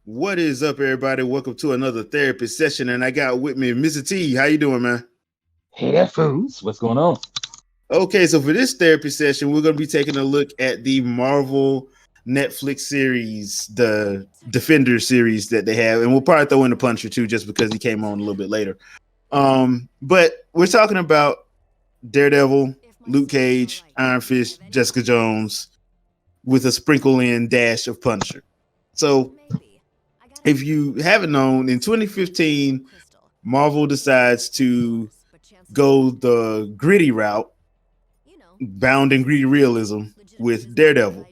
What is up, everybody? Welcome to another therapy session, and I got with me Mr. T. How you doing, man? Hey there, fools. What's going on? Okay, so for this therapy session, we're going to be taking a look at the Marvel Netflix series, the Defender series that they have, and we'll probably throw in the Punisher too, just because he came on a little bit later. But we're talking about Daredevil, Luke Cage, Iron Fist, Jessica Jones, with a sprinkle in dash of Punisher. So if you haven't known, in 2015, Marvel decides to go the gritty route, bound in gritty realism with Daredevil.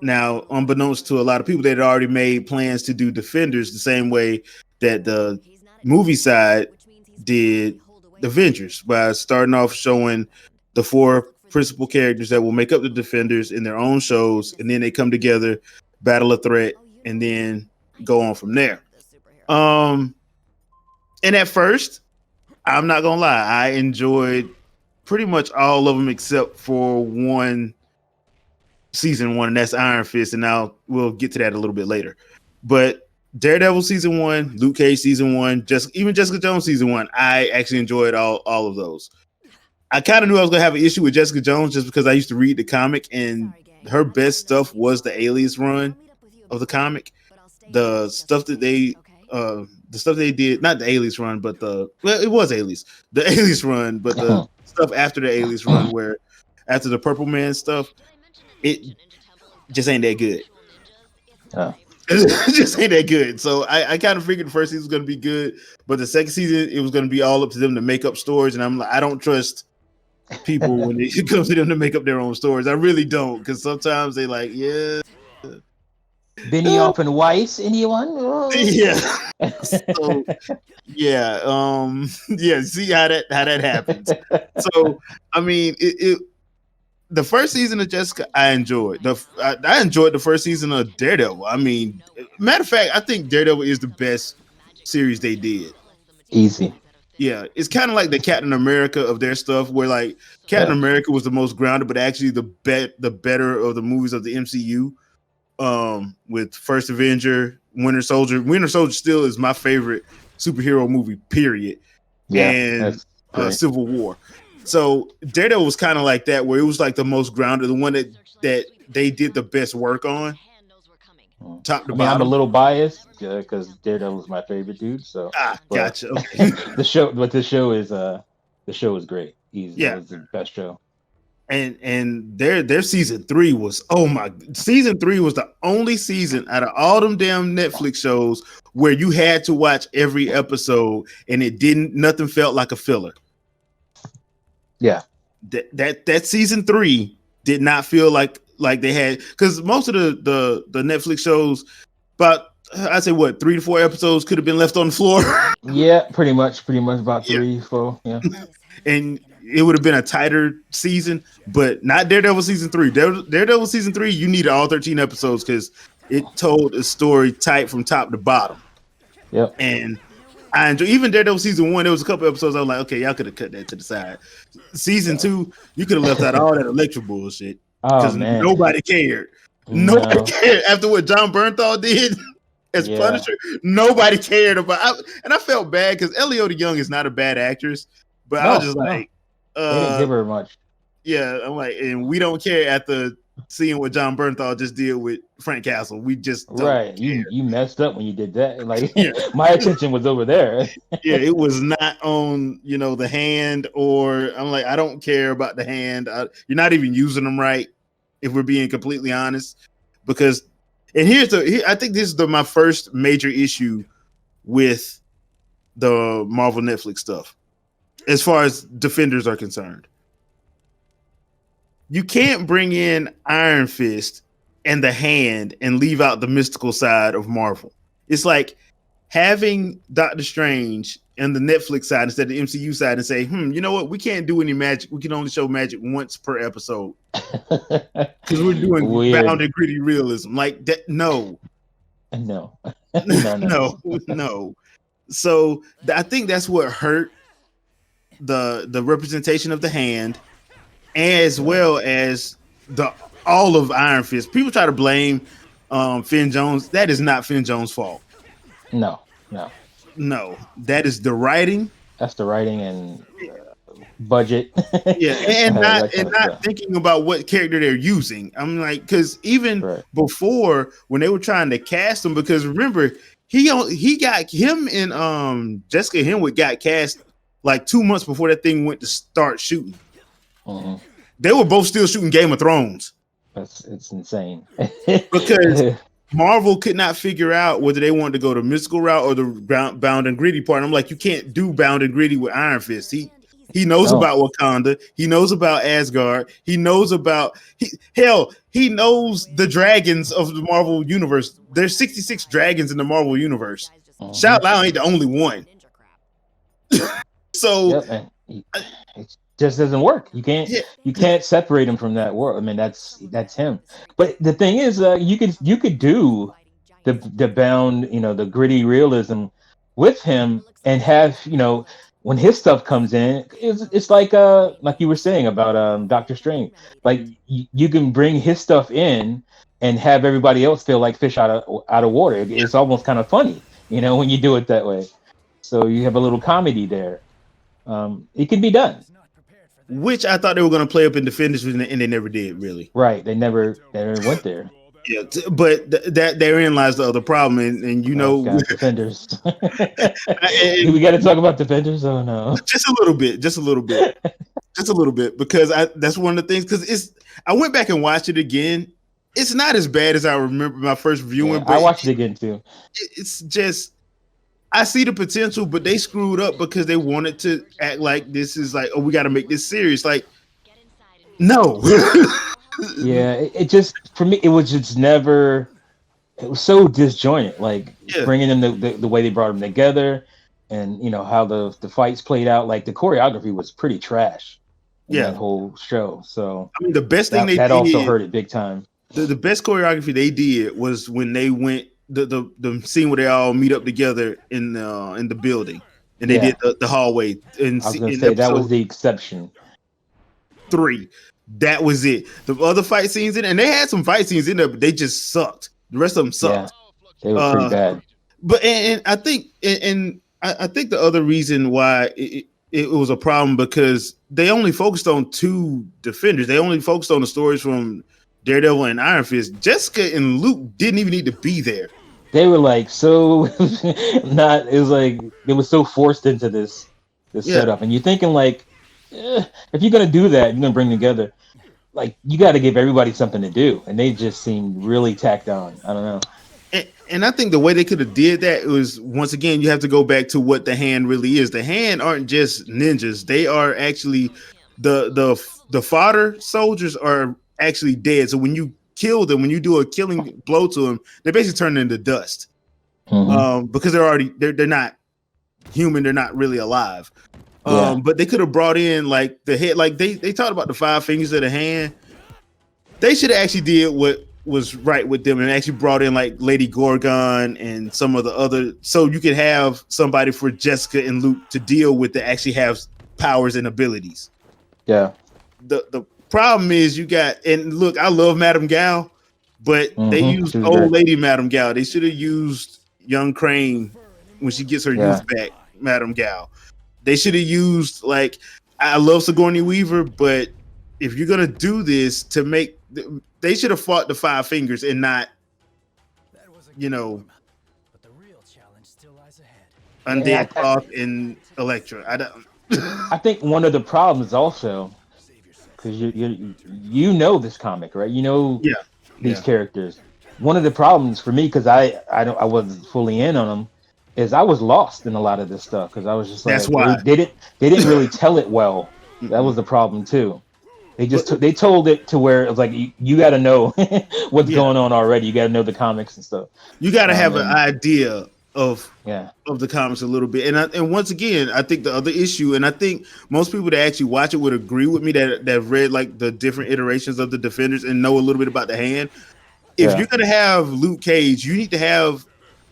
Now, unbeknownst to a lot of people, they'd already made plans to do Defenders the same way that the movie side did Avengers, by starting off showing the four principal characters that will make up the Defenders in their own shows, and then they come together, battle a threat, and then go on from there. And at first, I'm not gonna lie, I enjoyed pretty much all of them except for season one, and that's Iron Fist, and now we'll get to that a little bit later. But Daredevil season one, Luke Cage season one, even Jessica Jones season one, I actually enjoyed all of those. I kind of knew I was gonna have an issue with Jessica Jones just because I used to read the comic, and her best stuff was the Alias run of the comic. The stuff that they did, not the Alias run, but it was Alias, the Alias run, but the stuff after the Alias run, where after the Purple Man stuff, it just ain't that good. It just ain't that good. So I kind of figured the first season was going to be good, but the second season, it was going to be all up to them to make up stories. And I'm like, I don't trust people when it comes to them to make up their own stories. I really don't, because sometimes they like, Benioff and Weiss, anyone? Yeah. So, see how that happens. So, I mean, the first season of Jessica, I enjoyed. I enjoyed the first season of Daredevil. I mean, matter of fact, I think Daredevil is the best series they did. Easy. Yeah, it's kind of like the Captain America of their stuff, where like Captain America was the most grounded, but actually the better of the movies of the MCU. With First Avenger, Winter Soldier. Winter Soldier still is my favorite superhero movie, period. Yeah, and Civil War. So Daredevil was kind of like that, where it was like the most grounded, the one that they did the best work on. Top to bottom. I'm a little biased because Daredevil was my favorite dude. So gotcha. Okay. the show is great. It was the best show. And their season 3 was season 3 was the only season out of all them damn Netflix shows where you had to watch every episode and nothing felt like a filler. Yeah. That season 3 did not feel like they had, because most of the Netflix shows, about I'd say 3 to 4 episodes could have been left on the floor. Yeah, pretty much about 3, 4. Yeah. And it would have been a tighter season, but not Daredevil season 3. Daredevil season 3, you needed all 13 episodes because it told a story tight from top to bottom. Yep. And I enjoy even Daredevil season 1. There was a couple episodes I was like, okay, y'all could have cut that to the side. Season 2, you could have left out all that Electra bullshit because nobody cared. Nobody cared after what John Bernthal did as Punisher. Nobody cared about. And I felt bad because Eliota Young is not a bad actress, but I was just like. They didn't give her much. Yeah, I'm like, and we don't care after seeing what John Bernthal just did with Frank Castle. We just don't care. You messed up when you did that. Like my attention was over there. Yeah, it was not on the Hand, or I'm like, I don't care about the Hand. You're not even using them right, if we're being completely honest. Because, and I think this is my first major issue with the Marvel Netflix stuff. As far as Defenders are concerned, you can't bring in Iron Fist and the Hand and leave out the mystical side of Marvel. It's like having Doctor Strange and the Netflix side instead of the MCU side and say, you know what? We can't do any magic. We can only show magic once per episode because we're doing bound and gritty realism. Like that. No. So I think that's what hurt the representation of the Hand, as well as all of Iron Fist. People try to blame Finn Jones. That is not Finn Jones' fault. No. No, that is the writing. That's the writing and budget. Yeah, and not that kind of stuff. thinking about what character they're using. I'm like, because even before when they were trying to cast him, because remember he got him and Jessica Henwick got cast like 2 months before that thing went to start shooting. Mm-hmm. They were both still shooting Game of Thrones. It's insane because Marvel could not figure out whether they wanted to go the mystical route or the bound and gritty part. And I'm like, you can't do bound and gritty with Iron Fist. He knows about Wakanda. He knows about Asgard. He knows about he knows the dragons of the Marvel universe. There's 66 dragons in the Marvel universe. Mm-hmm. Shao Lao ain't the only one. So it just doesn't work. You can't separate him from that world. I mean, that's him. But the thing is, you could do the bound, the gritty realism with him and have, when his stuff comes in, it's like you were saying about Doctor Strange. Like you can bring his stuff in and have everybody else feel like fish out of water. It's almost kind of funny, when you do it that way. So you have a little comedy there. It can be done. Which I thought they were going to play up in Defenders, and they never did, really. Right? They never went there. Yeah, but that therein lies the other problem, and Defenders. We got to talk about Defenders. Oh no, just a little bit, because that's one of the things. Because I went back and watched it again. It's not as bad as I remember my first viewing. Yeah, but I watched it again too. It's just I see the potential, but they screwed up because they wanted to act like this is like, oh, we got to make this serious. Like, no. Yeah, it just, for me, it was just never. It was so disjointed. Like bringing them the way they brought them together, and how the fights played out. Like the choreography was pretty trash. In that whole show. So I mean, the best thing they did also hurt it big time. The best choreography they did was when they went the scene where they all meet up together in the building, and they did the hallway. And I was going to say that was the exception. 3. That was it. The other fight scenes and they had some fight scenes in there, but they just sucked. The rest of them sucked. Yeah, they were pretty bad. But and I think I think the other reason why it was a problem because they only focused on 2 defenders. They only focused on the stories from Daredevil and Iron Fist. Jessica and Luke didn't even need to be there. They were like so not. It was like they were so forced into this setup, and you're thinking like, if you're gonna do that, you're gonna bring together. Like you got to give everybody something to do, and they just seemed really tacked on. I don't know. And I think the way they could have did that was, once again, you have to go back to what the Hand really is. The Hand aren't just ninjas; they are actually the fodder soldiers are actually dead. So when you kill them, when you do a killing blow to them, they basically turn into dust. Mm-hmm. Because they're not human; they're not really alive. But they could have brought in like the head, like they talked about the 5 fingers of the Hand. They should have actually did what was right with them and actually brought in like Lady Gorgon and some of the other, so you could have somebody for Jessica and Luke to deal with that actually have powers and abilities. Yeah. The problem is you got, and look, I love Madame Gal, but they used old lady Madame Gal. They should have used young Crane when she gets her youth back, Madame Gal. They should have used, like, I love Sigourney Weaver, but if you're gonna do this to make, they should have fought the 5 fingers and not, but the real challenge still lies ahead. Undead Cloth and Elektra. I think one of the problems also, because you know this comic, right? These characters. One of the problems for me, because I wasn't fully in on them, is I was lost in a lot of this stuff because I was just like, that's why they didn't really tell it well. That was the problem too. They just they told it to where it was like you got to know what's going on already. You got to know the comics and stuff. You got to have an idea of the comics a little bit. And once again, I think the other issue, and I think most people that actually watch it would agree with me that have read like the different iterations of the Defenders and know a little bit about the Hand. If you're gonna have Luke Cage, you need to have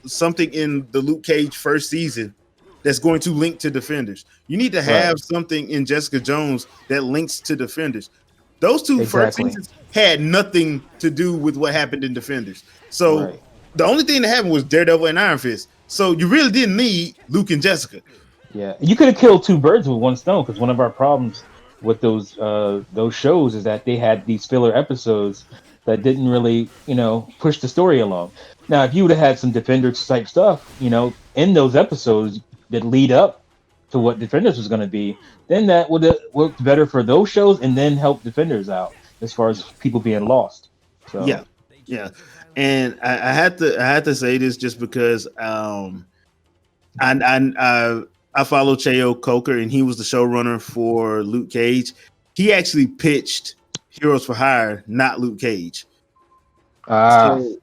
something in the Luke Cage first season that's going to link to Defenders. You need to have something in Jessica Jones that links to Defenders. Those 2 first seasons had nothing to do with what happened in Defenders. So the only thing that happened was Daredevil and Iron Fist. So you really didn't need Luke and Jessica. Yeah, you could have killed two birds with one stone, because one of our problems with those shows is that they had these filler episodes that didn't really, push the story along. Now, if you would have had some Defenders type stuff, in those episodes that lead up to what Defenders was going to be, then that would have worked better for those shows, and then help Defenders out as far as people being lost. So Yeah. And I had to say this just because I follow Cheo Coker, and he was the showrunner for Luke Cage. He actually pitched Heroes for Hire, not Luke Cage. So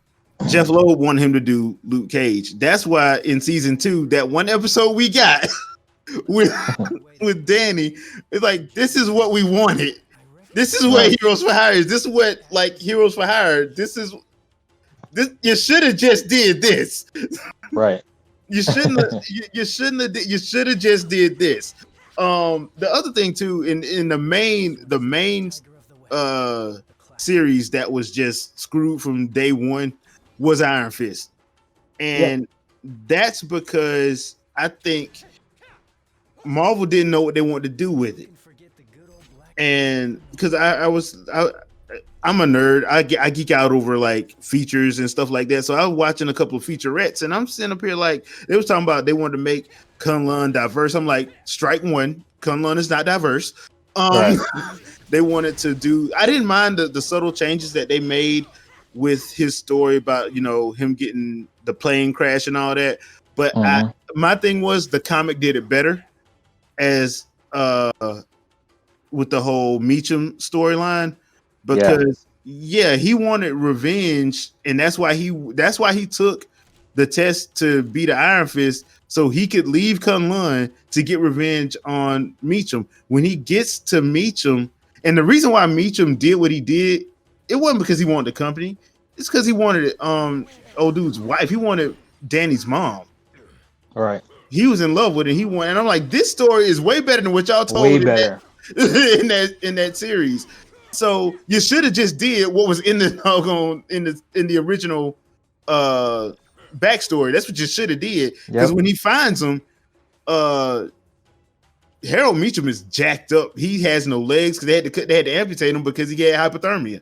Jeff Loeb wanted him to do Luke Cage. That's why in season 2, that one episode we got with Danny, it's like, this is what we wanted. This is what Heroes for Hire is. This is what Heroes for Hire. This you should have just did this. Right. You shouldn't have. You should have just did this. The other thing too, in the main series that was just screwed from day one was Iron Fist, and that's because I think Marvel didn't know what they wanted to do with it, and because I'm a nerd. I geek out over like features and stuff like that. So I was watching a couple of featurettes, and I'm sitting up here like they was talking about they wanted to make Kunlun diverse. I'm like, strike one. Kunlun is not diverse. Right. They wanted to do. I didn't mind the subtle changes that they made with his story about him getting the plane crash and all that. But my thing was the comic did it better as with the whole Meacham storyline. Because he wanted revenge, and that's why he took the test to be the Iron Fist, so he could leave Kunlun to get revenge on Meacham. When he gets to Meacham, and the reason why Meacham did what he did, it wasn't because he wanted the company. It's because he wanted old dude's wife. He wanted Danny's mom. All right. He was in love with it. He wanted, and I'm like, this story is way better than what y'all told way better in that series. So you should have just did what was in the original backstory. That's what you should have did. Because when he finds him, Harold Meacham is jacked up. He has no legs because they had to amputate him because he had hypothermia.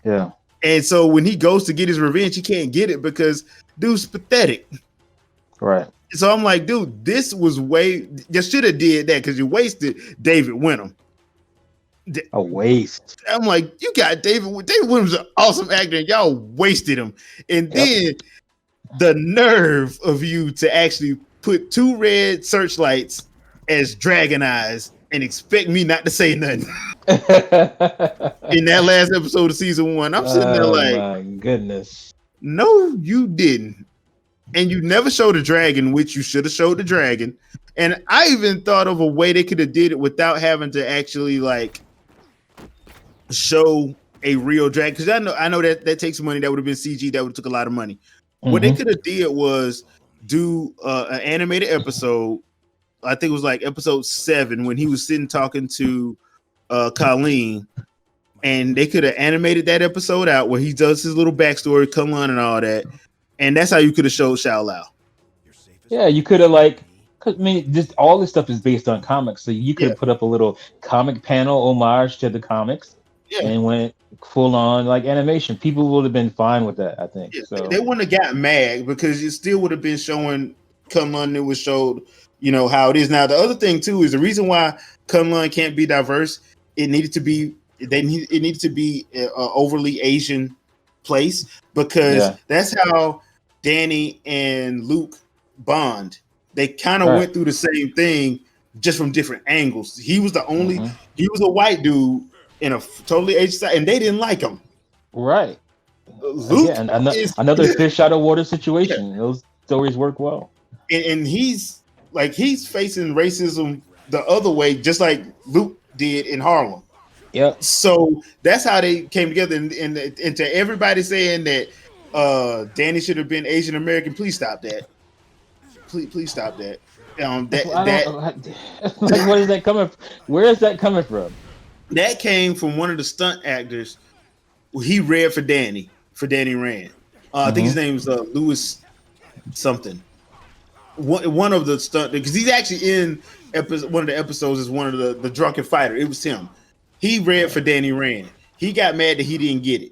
Yeah. And so when he goes to get his revenge, he can't get it because dude's pathetic. Right. So I'm like, dude, this was you should have did that because you wasted David Wenham. A waste. I'm like, you got David Wenham's an awesome actor, and y'all wasted him. And then the nerve of you to actually put 2 red searchlights as dragon eyes and expect me not to say nothing. In that last episode of season 1, I'm sitting there like, my goodness. No, you didn't. And you never showed a dragon, which you should have showed the dragon. And I even thought of a way they could have did it without having to actually show a real dragon, because I know that takes money. That would have been CG. That would have took a lot of money. What they could have did was do an animated episode. I think it was like episode 7 when he was sitting talking to Colleen, and they could have animated that episode out where he does his little backstory, Kunlun and all that, and that's how you could have showed Shao Lao. Yeah, you could have just all this stuff is based on comics, so you could have put up a little comic panel homage to the comics. And went full on animation. People would have been fine with that, I think. So they wouldn't have got mad because it still would have been showing Kunlun. It was showed, how it is now. The other thing too is the reason why Kunlun can't be diverse. It needed to be an overly Asian place because that's how Danny and Luke bond. They kind of went through the same thing, just from different angles. He was he was a white dude in a totally Asian side, and they didn't like him. Right. Luke another fish out of water situation. Those stories work well. And he's facing racism the other way, just like Luke did in Harlem. Yep. So that's how they came together. And to everybody saying that Danny should have been Asian American, please stop that. Please stop that. Where is that coming? Where is that coming from? That came from one of the stunt actors. He read for Danny Rand. I think his name was Lewis something. one of the stunt because he's actually in one of the episodes is one of the drunken fighter. It was him. He read for Danny Rand. He got mad that he didn't get it.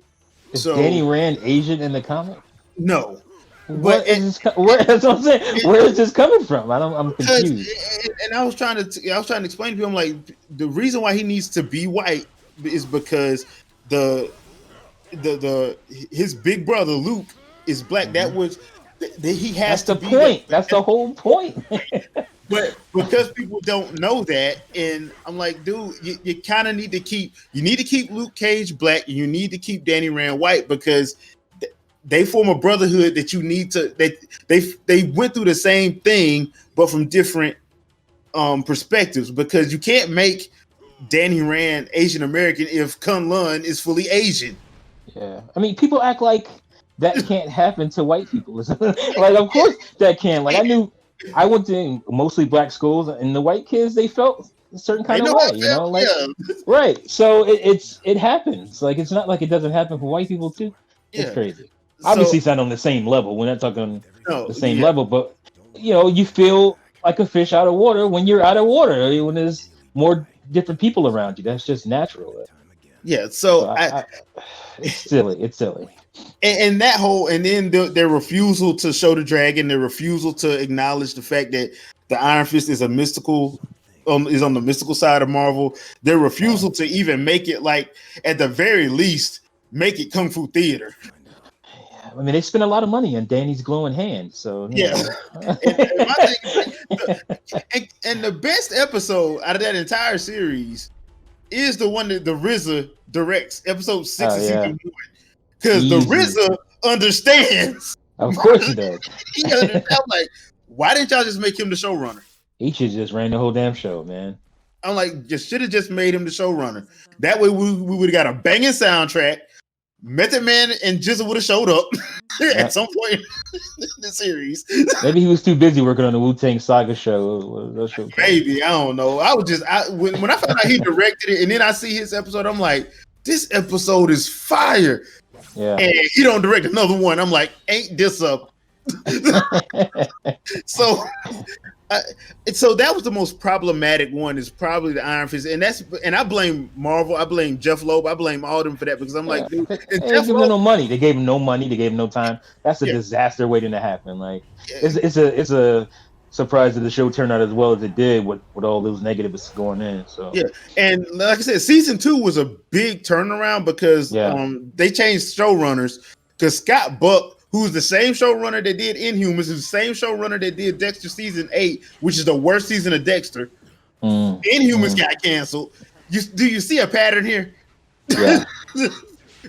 Is Danny Rand Asian in the comic? No. What is this? That's what I'm saying. Where is this coming from? I'm confused. And I was trying to explain to him like the reason why he needs to be white is because his big brother Luke is black. That was he has That's the point. That's the whole point. But because people don't know that, and I'm like, dude, you kind of need to keep Luke Cage black, and you need to keep Danny Rand white because they form a brotherhood that you need to. They went through the same thing, but from different perspectives. Because you can't make Danny Rand Asian American if Kunlun is fully Asian. Yeah, I mean, people act like that can't happen to white people. Like, of course that can. Like, I went to mostly black schools, and the white kids, they felt a certain kind of way, you know, like right. So it happens. Like, it's not like it doesn't happen for white people too. It's crazy. Obviously, it's not on the same level. We're not talking the same level, but you know, you feel like a fish out of water when you're out of water. When there's more different people around you, that's just natural. Yeah. So it's silly. It's silly. And that whole, and then their refusal to show the dragon, their refusal to acknowledge the fact that the Iron Fist is a mystical, is on the mystical side of Marvel. Their refusal to even make it, like, at the very least, make it Kung Fu Theater. I mean, they spent a lot of money on Danny's glowing hand, so yeah. And the best episode out of that entire series is the one that the RZA directs, episode 6 of season 1. Because the RZA understands. Of course he does. He understands. I'm like, why didn't y'all just make him the showrunner? He should just ran the whole damn show, man. I'm like, you should have just made him the showrunner. That way we would have got a banging soundtrack. Method Man and Jizzle would have showed up at some point in the series. Maybe he was too busy working on the Wu-Tang Saga show. Maybe, I don't know. When I found out he directed it and then I see his episode, I'm like, this episode is fire. Yeah. And he don't direct another one. I'm like, ain't this up? So that was the most problematic one, is probably the Iron Fist. And I blame Marvel, I blame Jeff Loeb, I blame all of them for that, because I'm like, dude, they gave him no money. They gave him no money, they gave him no time. That's a disaster waiting to happen. Like it's a surprise that the show turned out as well as it did with all those negatives going in. So yeah, and like I said, season 2 was a big turnaround because they changed showrunners, because Scott Buck, who's the same showrunner that did Inhumans, is the same showrunner that did Dexter season 8, which is the worst season of Dexter. Inhumans got canceled. Do you see a pattern here? Yeah.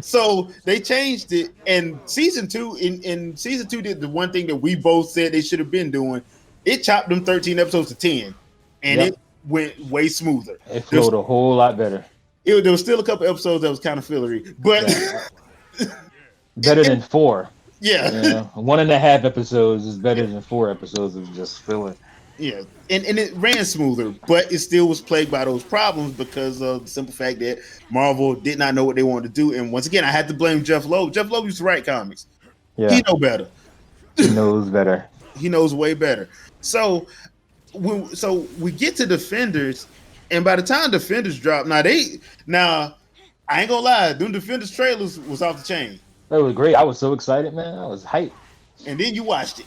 So they changed it, and season 2 in season 2 did the one thing that we both said they should have been doing. It chopped them 13 episodes to 10, and it went way smoother. It flowed a whole lot better. There was still a couple episodes that was kind of fillery, but better than 4. Yeah. 1.5 episodes is better than 4 episodes of just filler. Yeah, and it ran smoother, but it still was plagued by those problems because of the simple fact that Marvel did not know what they wanted to do. And once again, I had to blame Jeff Loeb. Jeff Loeb used to write comics. Yeah, he knows better. He knows better. He knows way better. So we get to Defenders, and by the time Defenders drop, now I ain't gonna lie, them Defenders trailers was off the chain. That was great. I was so excited, man. I was hyped. And then you watched it.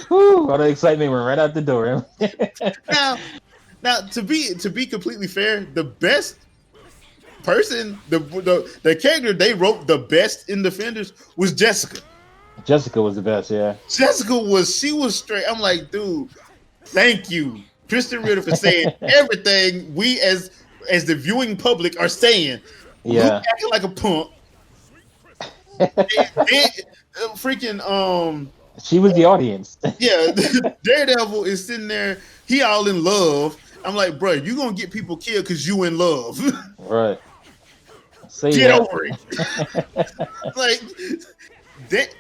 Woo, all the excitement went right out the door. now to be completely fair, the best person, the character they wrote the best in Defenders was Jessica. Jessica was the best, yeah. She was straight. I'm like, dude, thank you, Kristen Ritter, for saying everything we as the viewing public are saying. Yeah, Luke acting like a punk. Freaking she was the audience. Yeah, Daredevil is sitting there, he all in love. I'm like, bro, you gonna get people killed because you in love. Right. Get over it. Like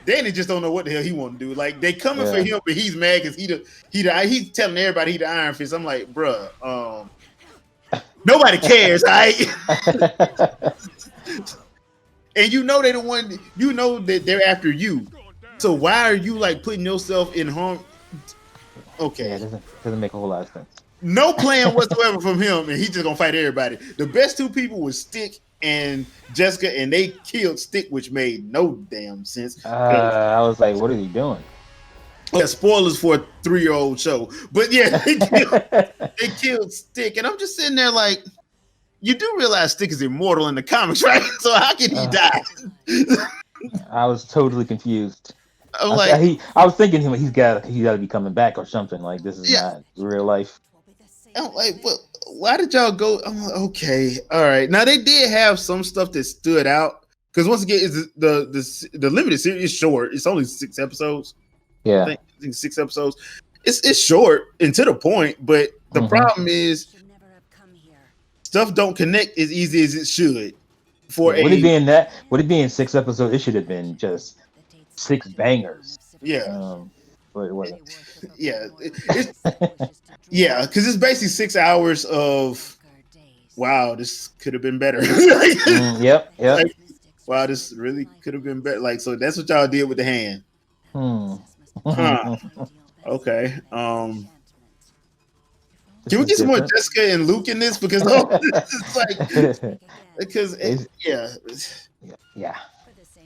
Danny just don't know what the hell he want to do. Like, they coming for him, but he's mad because he's telling everybody he the Iron Fist. I'm like, bro, nobody cares, all right? And you know they the one, you know that they're after you. So why are you like putting yourself in harm? Okay. Yeah, it doesn't make a whole lot of sense. No plan whatsoever from him, and he's just gonna fight everybody. The best two people was Stick and Jessica, and they killed Stick, which made no damn sense. I was like, what are you doing? Yeah, spoilers for a 3-year-old show, but yeah, they killed Stick, and I'm just sitting there like, you do realize Stick is immortal in the comics, right? So how can he die? I was totally confused. I'm like, I was thinking he's got to be coming back or something. Like this is not real life. I'm like, well, why did y'all go? I'm like, okay, all right. Now they did have some stuff that stood out because once again, is the limited series is short. It's only 6 episodes. Yeah, I think 6 episodes. It's short and to the point, but the problem is stuff don't connect as easy as it should. Would it be in 6 episodes? It should have been just 6 bangers. Yeah. But it wasn't. Yeah. Yeah, because it's basically 6 hours of wow, this could have been better. Yep. Like, wow, this really could have been better. Like, so that's what y'all did with the hand. Okay. Can we get some more Jessica and Luke in this? Because it's like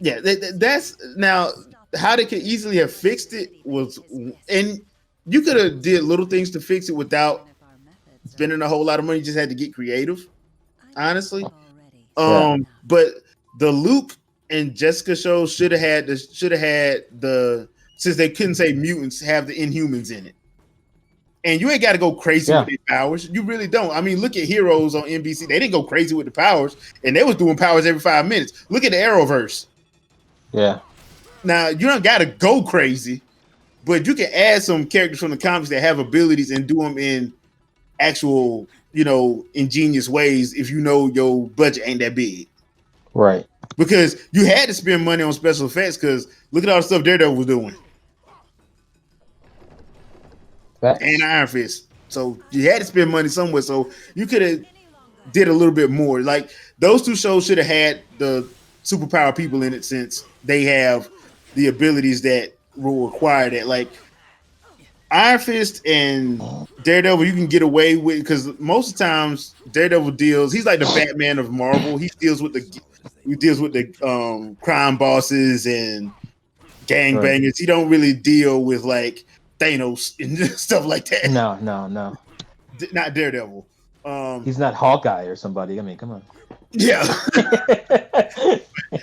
yeah. That's now how they could easily have fixed it was, and you could have did little things to fix it without spending a whole lot of money. You just had to get creative, honestly. But the Luke and Jessica show should have had the since they couldn't say mutants, have the Inhumans in it. And you ain't got to go crazy with their powers. You really don't. I mean, look at Heroes on NBC. They didn't go crazy with the powers, and they was doing powers every 5 minutes. Look at the Arrowverse. Yeah. Now, you don't got to go crazy, but you can add some characters from the comics that have abilities and do them in actual, ingenious ways if you know your budget ain't that big. Right. Because you had to spend money on special effects because look at all the stuff Daredevil was doing. And Iron Fist. So you had to spend money somewhere. So you could have did a little bit more. Like those two shows should have had the superpower people in it since they have the abilities that will require that. Like Iron Fist and Daredevil, you can get away with because most of the times Daredevil deals. He's like the Batman of Marvel. He deals with the crime bosses and gangbangers. Right. He don't really deal with like Thanos and stuff like that. No. Not Daredevil. He's not Hawkeye or somebody. I mean, come on. Yeah.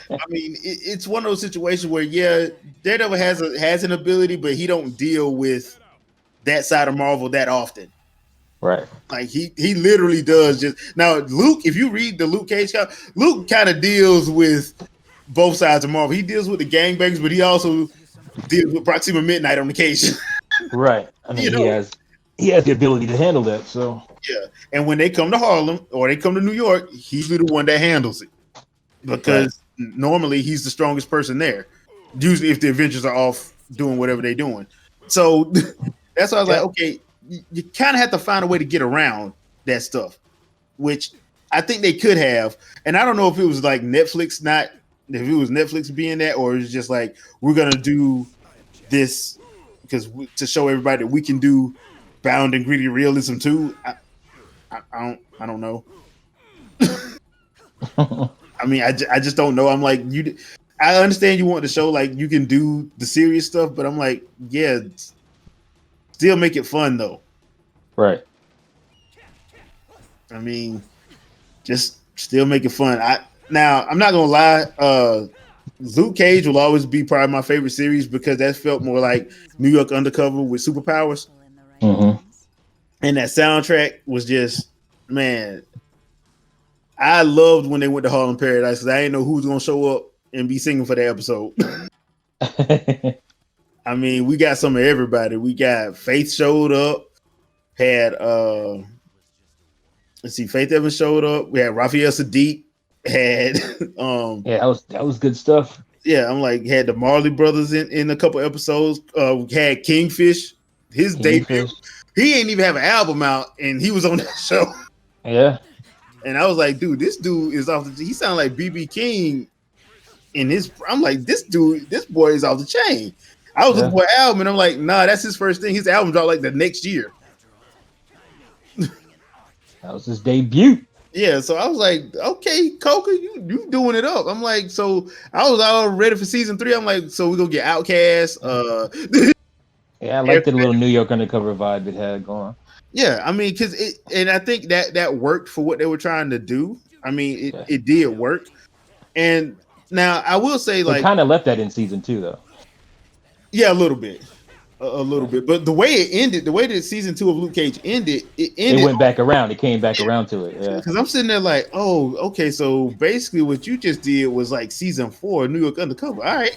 I mean, it's one of those situations where Daredevil has an ability, but he don't deal with that side of Marvel that often. Right. Like he literally does just now. Luke, if you read the Luke Cage comic, Luke kind of deals with both sides of Marvel. He deals with the gangbangers, but he also deals with Proxima Midnight on occasion. Right. I mean, he has the ability to handle that. So yeah. And when they come to Harlem or they come to New York, he's the one that handles it because normally he's the strongest person there. Usually, if the Avengers are off doing whatever they're doing, so that's why I was like, okay, you kind of have to find a way to get around that stuff, which I think they could have. And I don't know if it was like Netflix if it was Netflix being that, or it's just like we're gonna do this because to show everybody that we can do bound and gritty realism too. I don't know. I mean, I just don't know. I'm like I understand you want to show like you can do the serious stuff, but I'm like, yeah, still make it fun though. Right. I mean, just still make it fun. Now I'm not gonna lie. Luke Cage will always be probably my favorite series because that felt more like New York Undercover with superpowers. Mm-hmm. And that soundtrack was just, man, I loved when they went to Harlem Paradise because I didn't know who was going to show up and be singing for the episode. I mean, we got some of everybody. We got Faith showed up, had, Faith Evans showed up. We had Raphael Sadiq, had, that was good stuff. Yeah, I'm like, had the Marley Brothers in a couple episodes. We had Kingfish, his debut. He ain't even have an album out, and he was on that show. Yeah. And I was like, dude, this dude is off. He sounded like BB King in his. I'm like, this boy is off the chain. I was looking for an album, and I'm like, nah, that's his first thing. His album dropped like the next year. That was his debut. Yeah, so I was like, okay, Coca, you doing it up. I'm like, so I was all ready for season 3. I'm like, so we're gonna get Outkast. Yeah, I like the little New York undercover vibe it had going. Yeah, I mean, and I think that worked for what they were trying to do. I mean, it did work. And now I will say, like, kind of left that in season 2, though. Yeah, a little bit. A little bit, but the way it ended, the way that season 2 of Luke Cage ended, it went back around. It came back around to it. Yeah, because I'm sitting there like, oh, okay, so basically what you just did was like season 4 of New York Undercover. All right,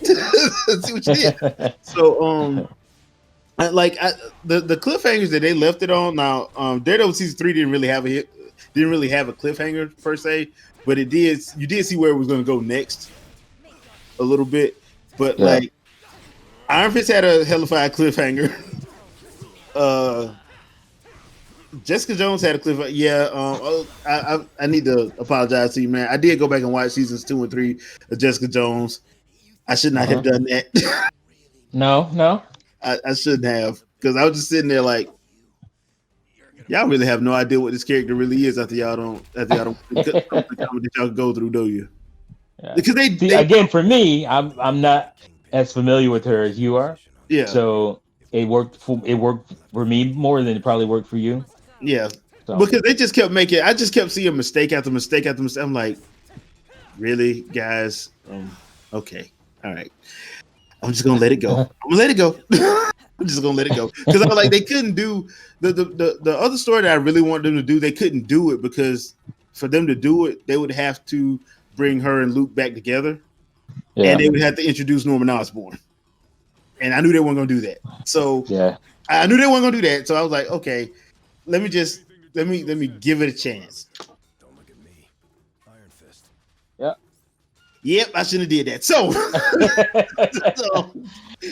let's see what you did. So, the cliffhangers that they left it on. Now, Daredevil season 3 didn't really have a cliffhanger per se, but you did see where it was going to go next a little bit, but like. Iron Fist had a hellified cliffhanger. Jessica Jones had a cliffhanger. Yeah, I need to apologize to you, man. I did go back and watch seasons 2 and 3 of Jessica Jones. I should not have done that. No. I shouldn't have, because I was just sitting there like, y'all really have no idea what this character really is after y'all don't the comedy that y'all go through, do you? Yeah. Because they again, for me, I'm not as familiar with her as you are. Yeah. So it worked for me more than it probably worked for you. Yeah. So. Because they just kept I just kept seeing mistake after mistake after mistake. I'm like, really, guys? Okay. All right. I'm just gonna let it go. I'm gonna let it go. I'm just gonna let it go. Because I was like, they couldn't do the other story that I really wanted them to do, they couldn't do it, because for them to do it, they would have to bring her and Luke back together. Yeah. And they would have to introduce Norman Osborn. And I knew they weren't going to do that. So I knew they weren't going to do that. So I was like, okay, let me give it a chance. Don't look at me. Iron Fist. Yep, I shouldn't have did that. So,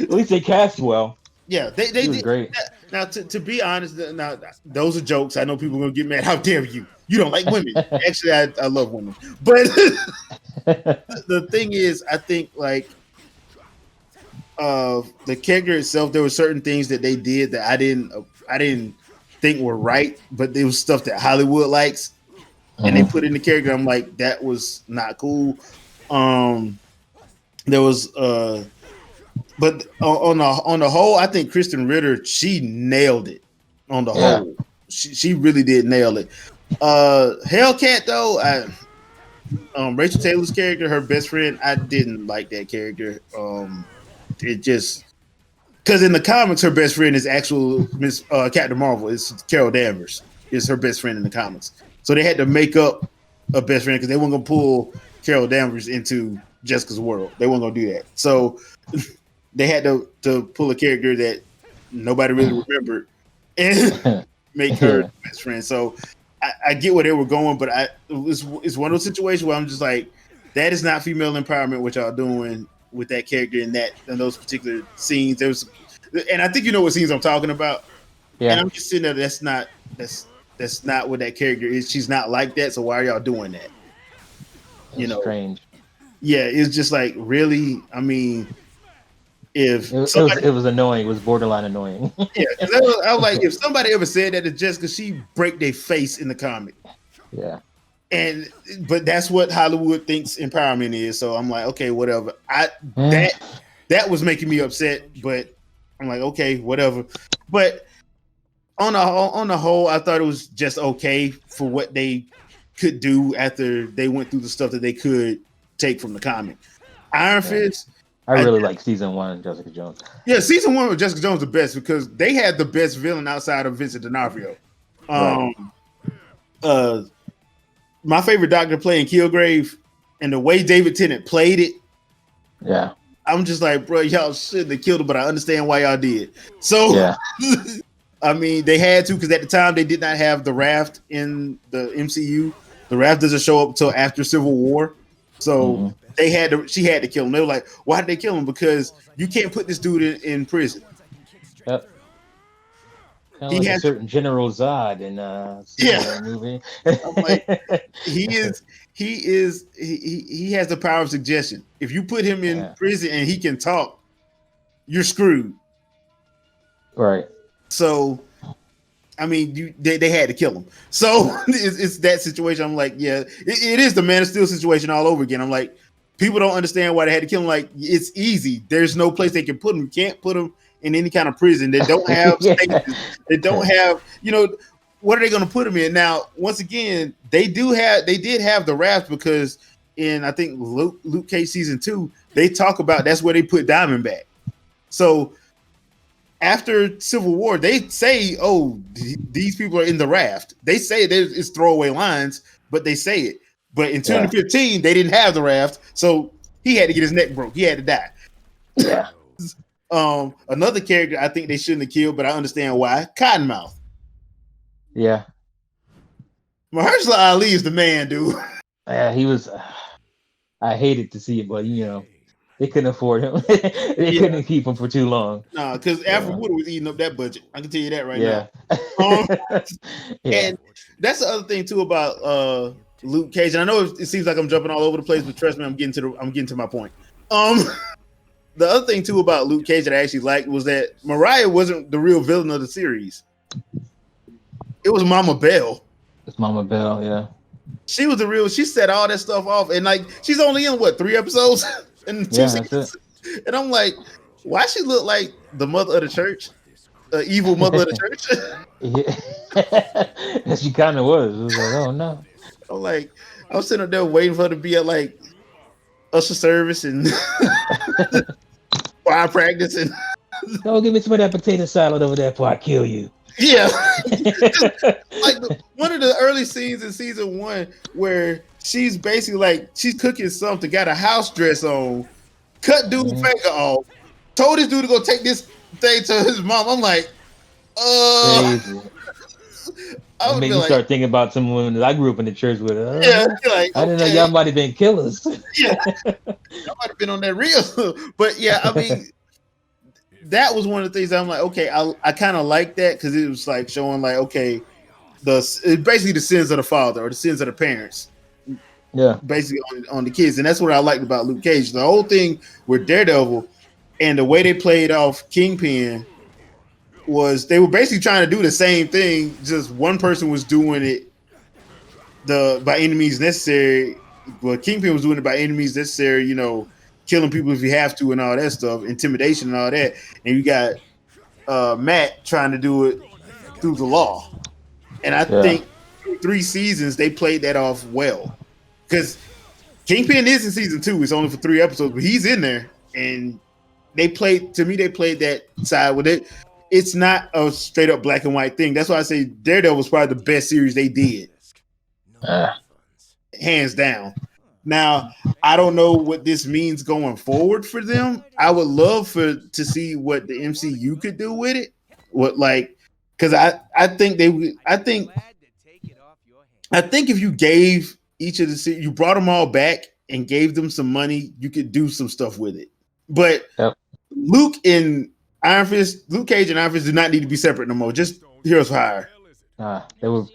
at least they cast well. Yeah, they did great. Now, to be honest, now those are jokes. I know people are going to get mad. How dare you? You don't like women. Actually, I love women. But the thing is, I think like the character itself, there were certain things that they did that I didn't think were right, but there was stuff that Hollywood likes, and they put in the character. I'm like, that was not cool. There was but on the whole, I think Kristen Ritter, she nailed it. On the whole, she really did nail it. Hellcat though, Rachel Taylor's character, her best friend, I didn't like that character. It just because in the comics, her best friend is actual Miss Captain Marvel. It's Carol Danvers is her best friend in the comics. So they had to make up a best friend because they weren't gonna pull Carol Danvers into Jessica's world. They weren't gonna do that. So they had to pull a character that nobody really remembered and make her best friend. So I get where they were going, but it's one of those situations where I'm just like, that is not female empowerment what y'all doing with that character in those particular scenes. And I think you know what scenes I'm talking about. Yeah. And I'm just sitting there, that's not what that character is. She's not like that, so why are y'all doing that? It's strange. Yeah, it's just like, really? I mean, it was annoying. It was borderline annoying. Yeah, I was like, if somebody ever said that to Jessica, she break their face in the comic. Yeah. But that's what Hollywood thinks empowerment is. So I'm like, okay, whatever. That was making me upset, but I'm like, okay, whatever. But on the whole, I thought it was just okay for what they could do after they went through the stuff that they could take from the comic. Iron Fist. I really like season 1 of Jessica Jones. Yeah, season 1 of Jessica Jones the best because they had the best villain outside of Vincent D'Onofrio. My favorite Doctor playing Kilgrave, and the way David Tennant played it. Yeah, I'm just like, bro, y'all shouldn't have killed him, but I understand why y'all did. So, I mean, they had to because at the time they did not have the Raft in the MCU. The Raft doesn't show up until after Civil War, so. She had to kill him. They were like, why did they kill him? Because you can't put this dude in prison. Yep. Kind of He like a has, certain General Zod in yeah. Superman movie. I'm like, he has the power of suggestion. If you put him in Yeah. prison and he can talk, you're screwed. Right. So I mean, they had to kill him. So it's that situation. I'm like, yeah, it is the Man of Steel situation all over again. I'm like, people don't understand why they had to kill him. Like, it's easy. There's no place they can put him. You can't put him in any kind of prison. They don't have Yeah. stations. They don't have, what are they going to put him in? Now, once again, they did have the raft because in, I think, Luke Cage season 2, they talk about that's where they put Diamondback. So after Civil War, they say, "Oh, these people are in the raft." They say it's throwaway lines, but they say it. But in 2015, they didn't have the raft, so he had to get his neck broke. He had to die. Yeah. Another character I think they shouldn't have killed, but I understand why. Cottonmouth. Yeah. Mahershala Ali is the man, dude. Yeah, he was. I hated to see it, but they couldn't afford him. They couldn't keep him for too long. No, because Alfred Wood was eating up that budget. I can tell you that right now. And that's the other thing too about Luke Cage. And I know it seems like I'm jumping all over the place, but trust me, I'm getting to my point. The other thing too about Luke Cage that I actually liked was that Mariah wasn't the real villain of the series. It was Mama Bell. It's Mama Bell, yeah. She was the real. She set all that stuff off, and like she's only in 3 episodes and 2 seasons. And I'm like, why she look like the mother of the church, evil mother of the church? Yeah, she kind of was. I was like, oh no. I'm like, I was sitting up there waiting for her to be at like usher service and choir practice and go give me some of that potato salad over there before I kill you. Yeah. Like one of the early scenes in season 1 where she's basically like she's cooking something, got a house dress on, cut dude's finger off, told this dude to go take this thing to his mom. I'm like, crazy. I made me start thinking about some women that I grew up in the church with. Like, I didn't know y'all might have been killers. Yeah, y'all might have been on that real. But yeah, I mean, that was one of the things I'm like, okay, I kind of like that because it was like showing like, okay, basically the sins of the father or the sins of the parents. Yeah, basically on the kids, and that's what I liked about Luke Cage. The whole thing with Daredevil and the way they played off Kingpin was they were basically trying to do the same thing, just one person was doing it by any means necessary. Well, Kingpin was doing it by any means necessary, killing people if you have to and all that stuff, intimidation and all that. And you got Matt trying to do it through the law. And I think 3 seasons they played that off well. Because Kingpin is in season 2. It's only for 3 episodes, but he's in there. And they played that side with it. It's not a straight up black and white thing. That's why I say Daredevil was probably the best series they did. Hands down. Now, I don't know what this means going forward for them. I would love to see what the MCU could do with it. Because I think if you gave each of the you brought them all back and gave them some money, you could do some stuff with it. But Luke Cage and Iron Fist do not need to be separate no more. Just Heroes for Hire. They were.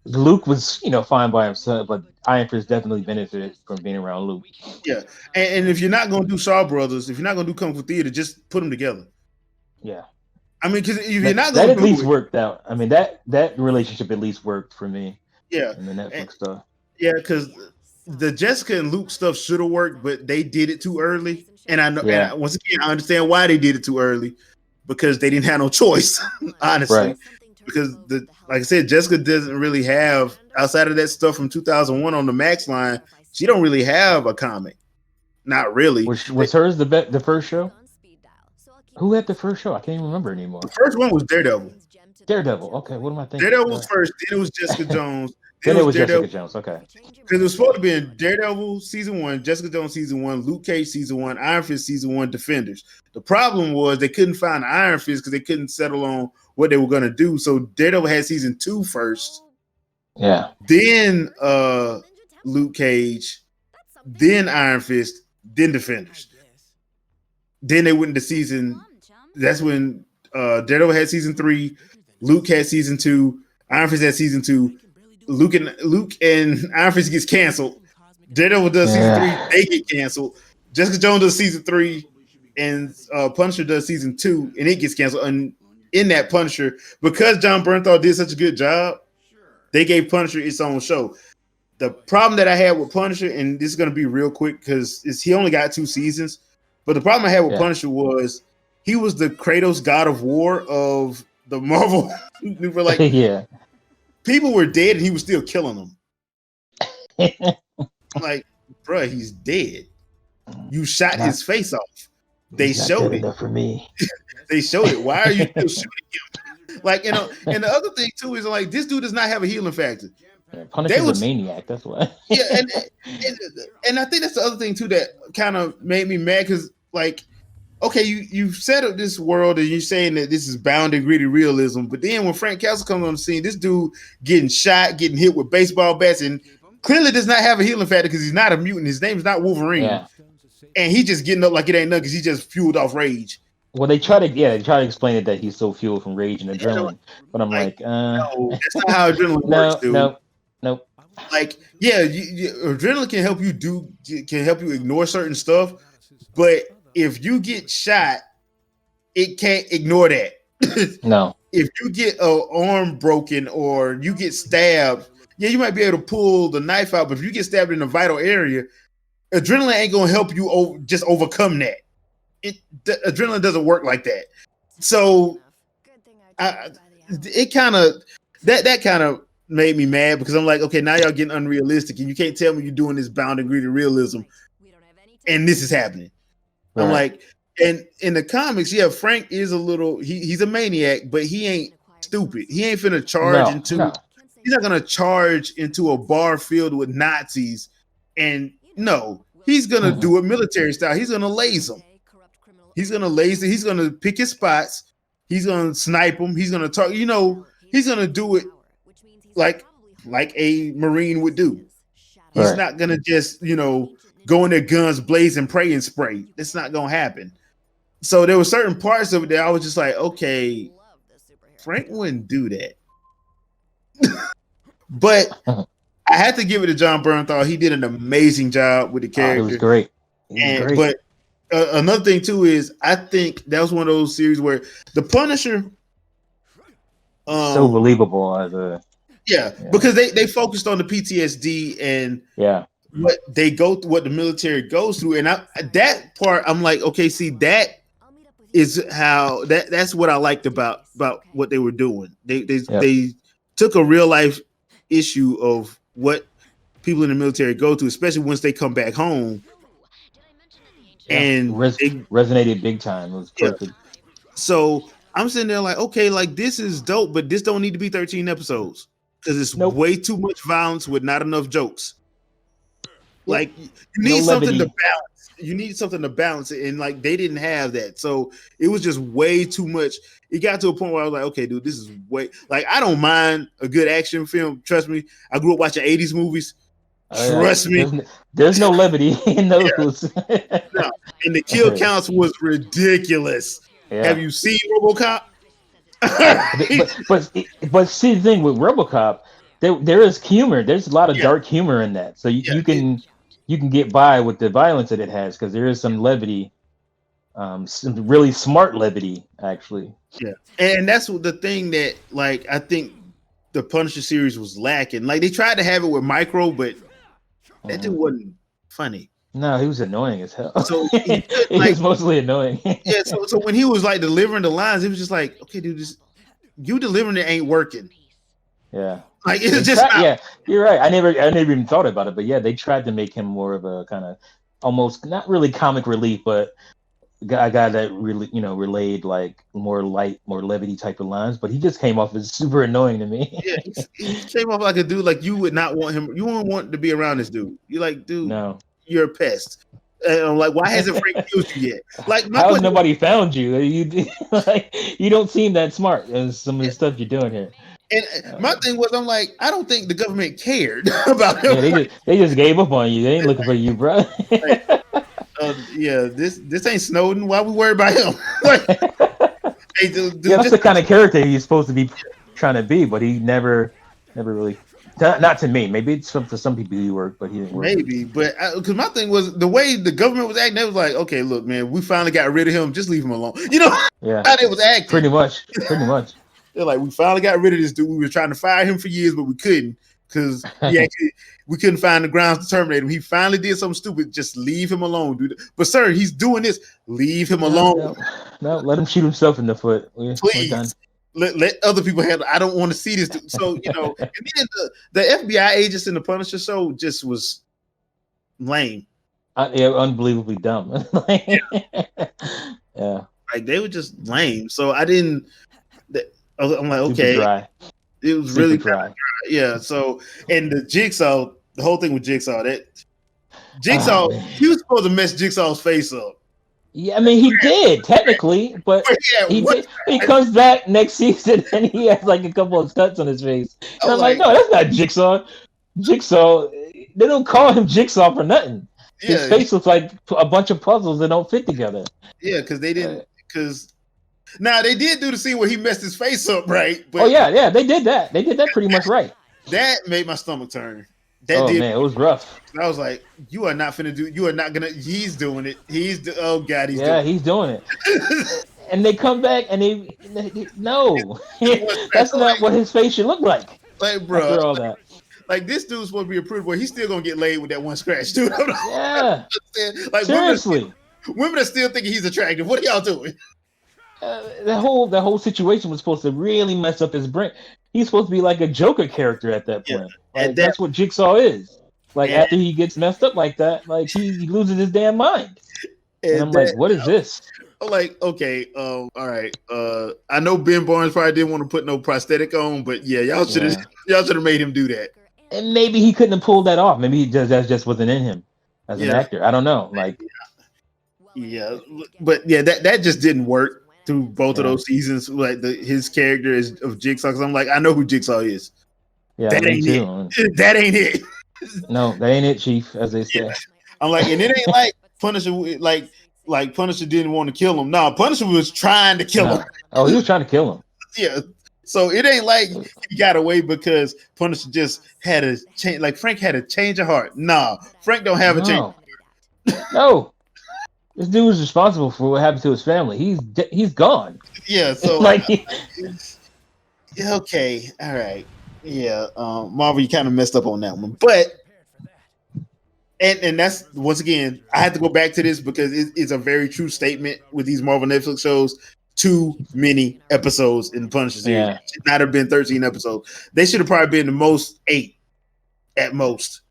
Luke was, fine by himself, but Iron Fist definitely benefited from being around Luke. Yeah, and if you're not going to do Shaw Brothers, if you're not going to do Kung Fu Theater, just put them together. Yeah. I mean, because if you're not going to that at least worked out. I mean, that relationship at least worked for me. Yeah. And the Netflix stuff. Yeah, because the Jessica and Luke stuff should have worked, but they did it too early. And I know, once again, I understand why they did it too early, because they didn't have no choice, honestly. Right. Because like I said, Jessica doesn't really have, outside of that stuff from 2001 on the Max line, she don't really have a comic. Not really. Was hers the first show? Who had the first show? I can't even remember anymore. The first one was Daredevil. Daredevil. Okay, what am I thinking? Daredevil was first. Then it was Jessica Jones. Then it was Jessica Jones. Okay. Because it was supposed to be in Daredevil season 1, Jessica Jones season 1, Luke Cage season 1, Iron Fist season 1, Defenders. The problem was they couldn't find Iron Fist because they couldn't settle on what they were going to do. So Daredevil had season 2 first. Yeah. Then Luke Cage, then Iron Fist, then Defenders. Then they went into season. That's when Daredevil had season 3, Luke had season 2, Iron Fist had season 2. Luke and Iron Fist gets canceled. Daredevil does season 3, they get canceled. Jessica Jones does season 3, and Punisher does season 2, and it gets canceled. And in that Punisher, because John Bernthal did such a good job, they gave Punisher its own show. The problem that I had with Punisher, and this is going to be real quick because he only got 2 seasons, but the problem I had with Punisher was he was the Kratos God of War of the Marvel. We were like, people were dead and he was still killing them. I'm like, bro, he's dead. You shot his face off. They showed it. For me. They showed it. Why are you still shooting him? Like, and the other thing too is like this dude does not have a healing factor. Punisher's a maniac. That's why. and I think that's the other thing too that kind of made me mad because like, okay, you set up this world and you're saying that this is bound and gritty realism, but then when Frank Castle comes on the scene, this dude getting shot, getting hit with baseball bats, and clearly does not have a healing factor because he's not a mutant. His name is not Wolverine, and he just getting up like it ain't nothing because he just fueled off rage. Well, they try to explain it that he's so fueled from rage and adrenaline, but I'm like, no, that's not how adrenaline works, dude. Nope. Like, adrenaline can help you ignore certain stuff, but if you get shot, it can't ignore that. No. If you get an arm broken or you get stabbed, you might be able to pull the knife out, but if you get stabbed in a vital area, adrenaline ain't gonna help you just overcome that. Adrenaline doesn't work like that. So it kind of that kind of made me mad because I'm like, okay, now y'all getting unrealistic and you can't tell me you're doing this bound and gritty realism and this is happening. Right. I'm like, and in the comics, Frank is a little he's a maniac, but he ain't stupid. He ain't finna charge he's not gonna charge into a bar filled with Nazis and he's gonna do it military style. He's gonna laze them. He's gonna pick his spots. He's gonna snipe them. He's gonna talk. He's gonna do it like a Marine would do. He's not gonna just go in there guns blazing, pray and spray. It's not gonna happen. So there were certain parts of it that I was just like, okay, Frank wouldn't do that. But I had to give it to John Bernthal. He did an amazing job with the character. It was great. But another thing too is I think that was one of those series where the Punisher so believable as a because they focused on the PTSD and what the military goes through, and that part I'm like, okay, see, that is how that's what I liked about what they were doing. They took a real life issue of what people in the military go through, especially once they come back home. And resonated big time. It was perfect. So I'm sitting there like, okay, like this is dope, but this don't need to be 13 episodes because it's way too much violence with not enough jokes. Like you need something to balance. You need something to balance it, and like they didn't have that, so it was just way too much. It got to a point where I was like, okay, dude, this is way like I don't mind a good action film. Trust me, I grew up watching 80s movies. Trust me, there's no levity in those. No. And the kill counts was ridiculous. Have you seen RoboCop? but see the thing with RoboCop, there is humor. There's a lot of dark humor in that, so you can get by with the violence that it has because there is some levity, some really smart levity actually. Yeah, and that's the thing that like I think the Punisher series was lacking. Like they tried to have it with Micro, but that dude wasn't funny. No, he was annoying as hell. So he was mostly annoying. So when he was like delivering the lines, it was just like, okay, dude, you delivering it ain't working. Yeah. Like it's just you're right. I never even thought about it, but they tried to make him more of a kind of almost not really comic relief, but a guy that really relayed like more light, more levity type of lines. But he just came off as super annoying to me. He came off like a dude like you would not want him. You wouldn't want to be around this dude. You're like, dude, no, you're a pest. And I'm like, why hasn't Frank killed you yet? Like, how has nobody found you? You don't seem that smart as some of the stuff you're doing here. And my thing was, I'm like, I don't think the government cared about him. They just gave up on you. They ain't looking for you, bro. This ain't Snowden. Why we worry about him? Hey, dude, Yeah, that's the kind of character he's supposed to be trying to be, but he never really. Not to me. Maybe it's for some people he worked, but he didn't work. Maybe, but because my thing was the way the government was acting, they was like, okay, look, man, we finally got rid of him. Just leave him alone. You know Yeah, how they was acting. pretty much. They're like, we finally got rid of this dude. We were trying to fire him for years, but we couldn't because we couldn't find the grounds to terminate him. He finally did something stupid. Just leave him alone, dude. But sir, he's doing this. Leave him alone. No, let him shoot himself in the foot. Please. We're done. Let other people handle. I don't want to see this. Dude. So and then the FBI agents in the Punisher show just was lame. Unbelievably dumb. Yeah, like they were just lame. So I didn't. I'm like, okay, dry. It was Super really dry. Yeah. So and the whole thing with Jigsaw, he was supposed to mess Jigsaw's face up. Yeah, I mean he did technically, but he comes back next season and he has like a couple of cuts on his face. And I'm like, no, that's not Jigsaw. Jigsaw, they don't call him Jigsaw for nothing. Yeah, his face looks like a bunch of puzzles that don't fit together. Yeah, because they didn't. Now they did do the scene where he messed his face up, right? But, yeah, they did that. They did that pretty much right. That made my stomach turn. Man, it was rough. I was like, "You are not finna do. You are not gonna." He's doing it. He's doing it. And they come back and they no, that's not what his face should look like. Like, bro, after all that. Like this dude's supposed to be a pretty boy. He's still gonna get laid with that one scratch, dude. Yeah. Like seriously, women are still thinking he's attractive. What are y'all doing? That whole situation was supposed to really mess up his brain. He's supposed to be like a Joker character at that point. Yeah. Like, that's what Jigsaw is. Like after he gets messed up like that, like he loses his damn mind. And I'm like, what is this? I'm like, okay, all right. I know Ben Barnes probably didn't want to put no prosthetic on, but yeah, y'all should have made him do that. And maybe he couldn't have pulled that off. Maybe that just wasn't in him as an actor. I don't know. Like, but that just didn't work through both of those seasons. Like his character is of Jigsaw, because I'm like, I know who Jigsaw is. Yeah, that ain't it. That ain't it. No, that ain't it, Chief, as they say. I'm like, and it ain't like Punisher, like Punisher didn't want to kill him. No, Punisher was trying to kill him. Oh, he was trying to kill him. Yeah. So it ain't like he got away because Punisher just had a change. Like Frank had a change of heart. Nah, Frank don't have a change. No, this dude was responsible for what happened to his family. He's gone. Yeah. So like, okay, all right, yeah. Marvel, you kind of messed up on that one, but and that's once again, I had to go back to this because it's a very true statement with these Marvel Netflix shows. Too many episodes in the Punisher series. Yeah. It should not have been 13 episodes. They should have probably been the most 8 at most.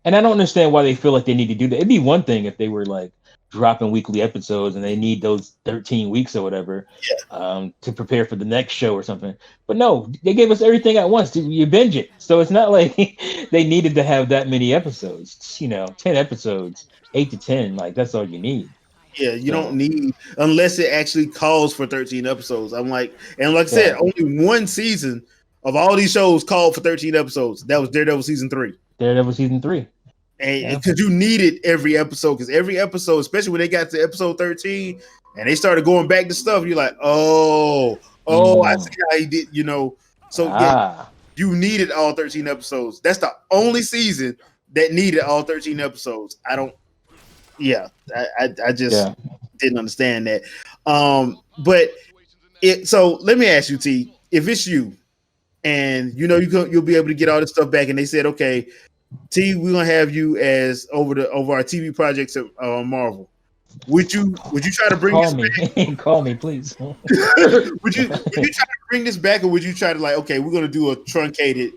And I don't understand why they feel like they need to do that. It'd be one thing if they were like dropping weekly episodes and they need those 13 weeks or whatever to prepare for the next show or something. But no, they gave us everything at once. You binge it. So it's not like they needed to have that many episodes. 10 episodes, 8 to 10. Like that's all you need. Yeah, you don't need unless it actually calls for 13 episodes. I'm like, and like I said, only one season of all these shows called for 13 episodes. That was Daredevil season 3. And because you needed every episode, because every episode, especially when they got to episode 13 and they started going back to stuff, you're like, I see how he did, So you needed all 13 episodes. That's the only season that needed all 13 episodes. I just didn't understand that. So let me ask you, T, if it's you and you'll be able to get all this stuff back, and they said, okay, T, we're gonna have you as over our TV projects at Marvel. Would you try to bring this back? Call me, please. would you try to bring this back, or would you try to like, okay, we're gonna do a truncated,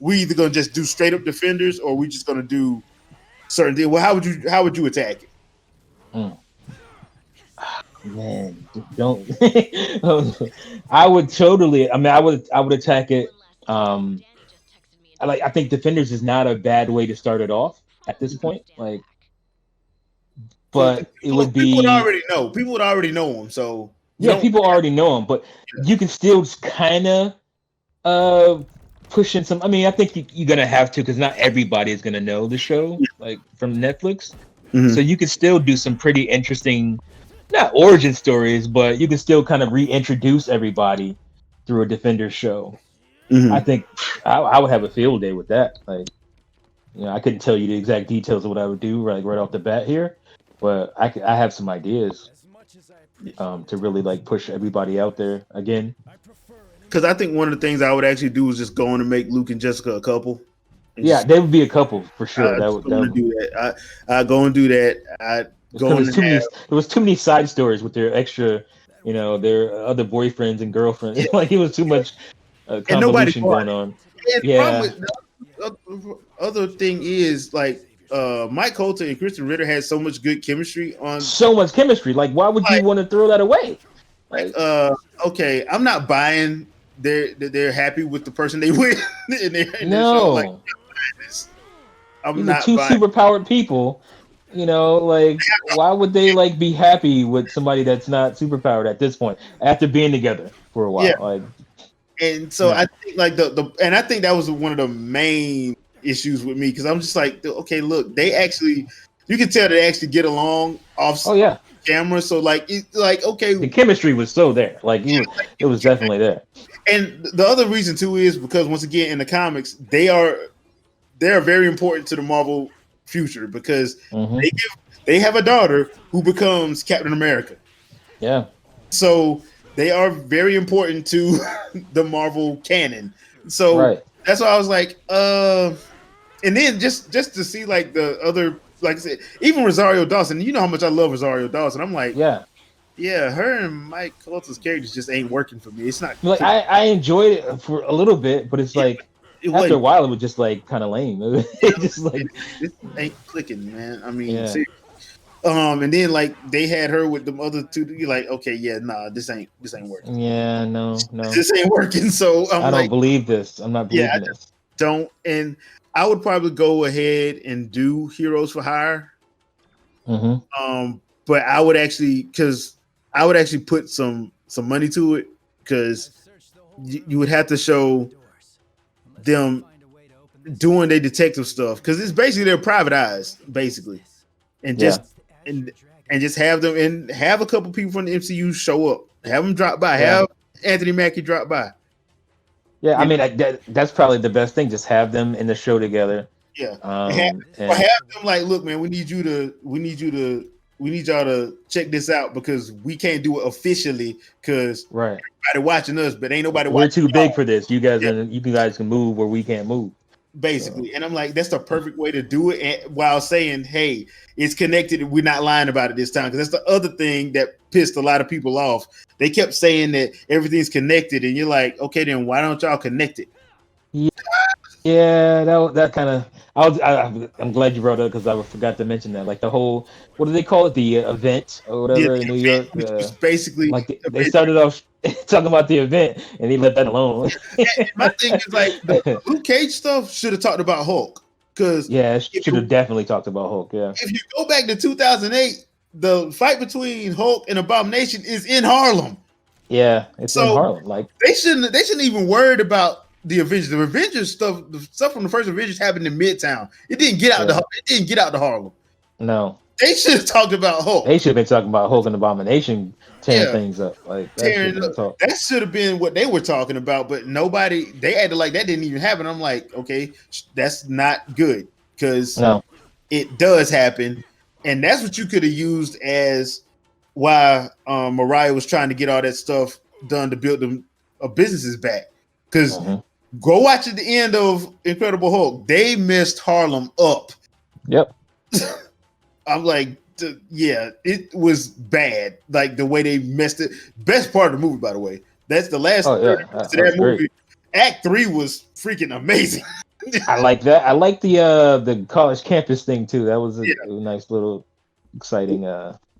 we either gonna just do straight up Defenders, or we just gonna do certain things? Well, how would you attack it? Man, don't. I would totally. I mean, I would attack it. I think Defenders is not a bad way to start it off at this point. Like, but it would be. People would already know him. So people already know him, but you can still kind of push in some. I mean, I think you're gonna have to, because not everybody is gonna know the show, like from Netflix. Mm-hmm. So you could still do some pretty interesting not origin stories, but you can still kind of reintroduce everybody through a Defenders show. Mhm. I think I would have a field day with that. Like, I couldn't tell you the exact details of what I would do like right off the bat here, but I have some ideas to really like push everybody out there again. Because I think one of the things I would actually do is just go on and make Luke and Jessica a couple. Yeah, they would be a couple for sure. I just go and do that. I go and do that. I go and there was too many side stories with their extra, their other boyfriends and girlfriends. Like it was too much convolution going on. And yeah. The other thing is like Mike Colter and Kristen Ritter had so much good chemistry on. So much chemistry. Like, why would you want to throw that away? Like, okay, I'm not buying. They're happy with the person they with. in their show. Like, I'm not two buying. superpowered people. Like why would they like be happy with somebody that's not superpowered at this point after being together for a while? Yeah. Like, and so I think like and I think that was one of the main issues with me because I'm just like, okay, look, you can tell they actually get along off camera. So okay, the chemistry was so there. Like it was definitely there. And the other reason too is because once again in the comics they're very important to the Marvel future because they have a daughter who becomes Captain America. Yeah. So they are very important to the Marvel canon. So that's why I was like, and then just to see like the other, like I said, even Rosario Dawson, you know how much I love Rosario Dawson. I'm like, yeah, her and Mike Colter's characters just ain't working for me. It's not like I enjoyed it for a little bit, but it's like after a while it was just like kind of lame. It just like this ain't clicking, man. I mean, and then like they had her with the other two. You're like, okay, this ain't working. Yeah, no, this ain't working. So I don't believe this. I'm not believing this. Don't. And I would probably go ahead and do Heroes for Hire. But I would actually put some money to it because you would have to show them doing their detective stuff because it's basically their private eyes, basically, and just have them and have a couple people from the MCU show up, have them drop by, have Anthony Mackie drop by. Yeah, I mean that's probably the best thing. Just have them in the show together. Yeah, or have them like, look, man, we need y'all to check this out because we can't do it officially because everybody watching us, but ain't nobody watching. We're too big for this. You guys can move where we can't move. Basically, and I'm like, that's the perfect way to do it, and while saying, hey, it's connected. We're not lying about it this time, because that's the other thing that pissed a lot of people off. They kept saying that everything's connected, and you're like, okay, then why don't y'all connect it? Yeah, that kind of. I'm glad you brought it up because I forgot to mention that. Like the whole, what do they call it? The event or whatever in New York. Basically, like they started off talking about the event and they let that alone. My thing is like the Luke Cage stuff should have talked about Hulk because should have definitely talked about Hulk. Yeah, if you go back to 2008, the fight between Hulk and Abomination is in Harlem. Yeah, it's in Harlem. Like they shouldn't even worried about the Avengers. The Avengers stuff, the stuff from the first Avengers happened in Midtown. It didn't get out it didn't get out to Harlem. No. They should have talked about Hulk. They should have been talking about Hulk and Abomination tearing things up. Like that should have been what they were talking about, but nobody, they acted like that didn't even happen. I'm like, okay, that's not good because it does happen. And that's what you could have used as why Mariah was trying to get all that stuff done to build them businesses back. Because go watch at the end of Incredible Hulk. They messed Harlem up. Yep. I'm like, it was bad. Like the way they messed it. Best part of the movie, by the way. That's the last 30 minutes of that movie. Great. Act 3 was freaking amazing. I like that. I like the college campus thing too. That was a nice little exciting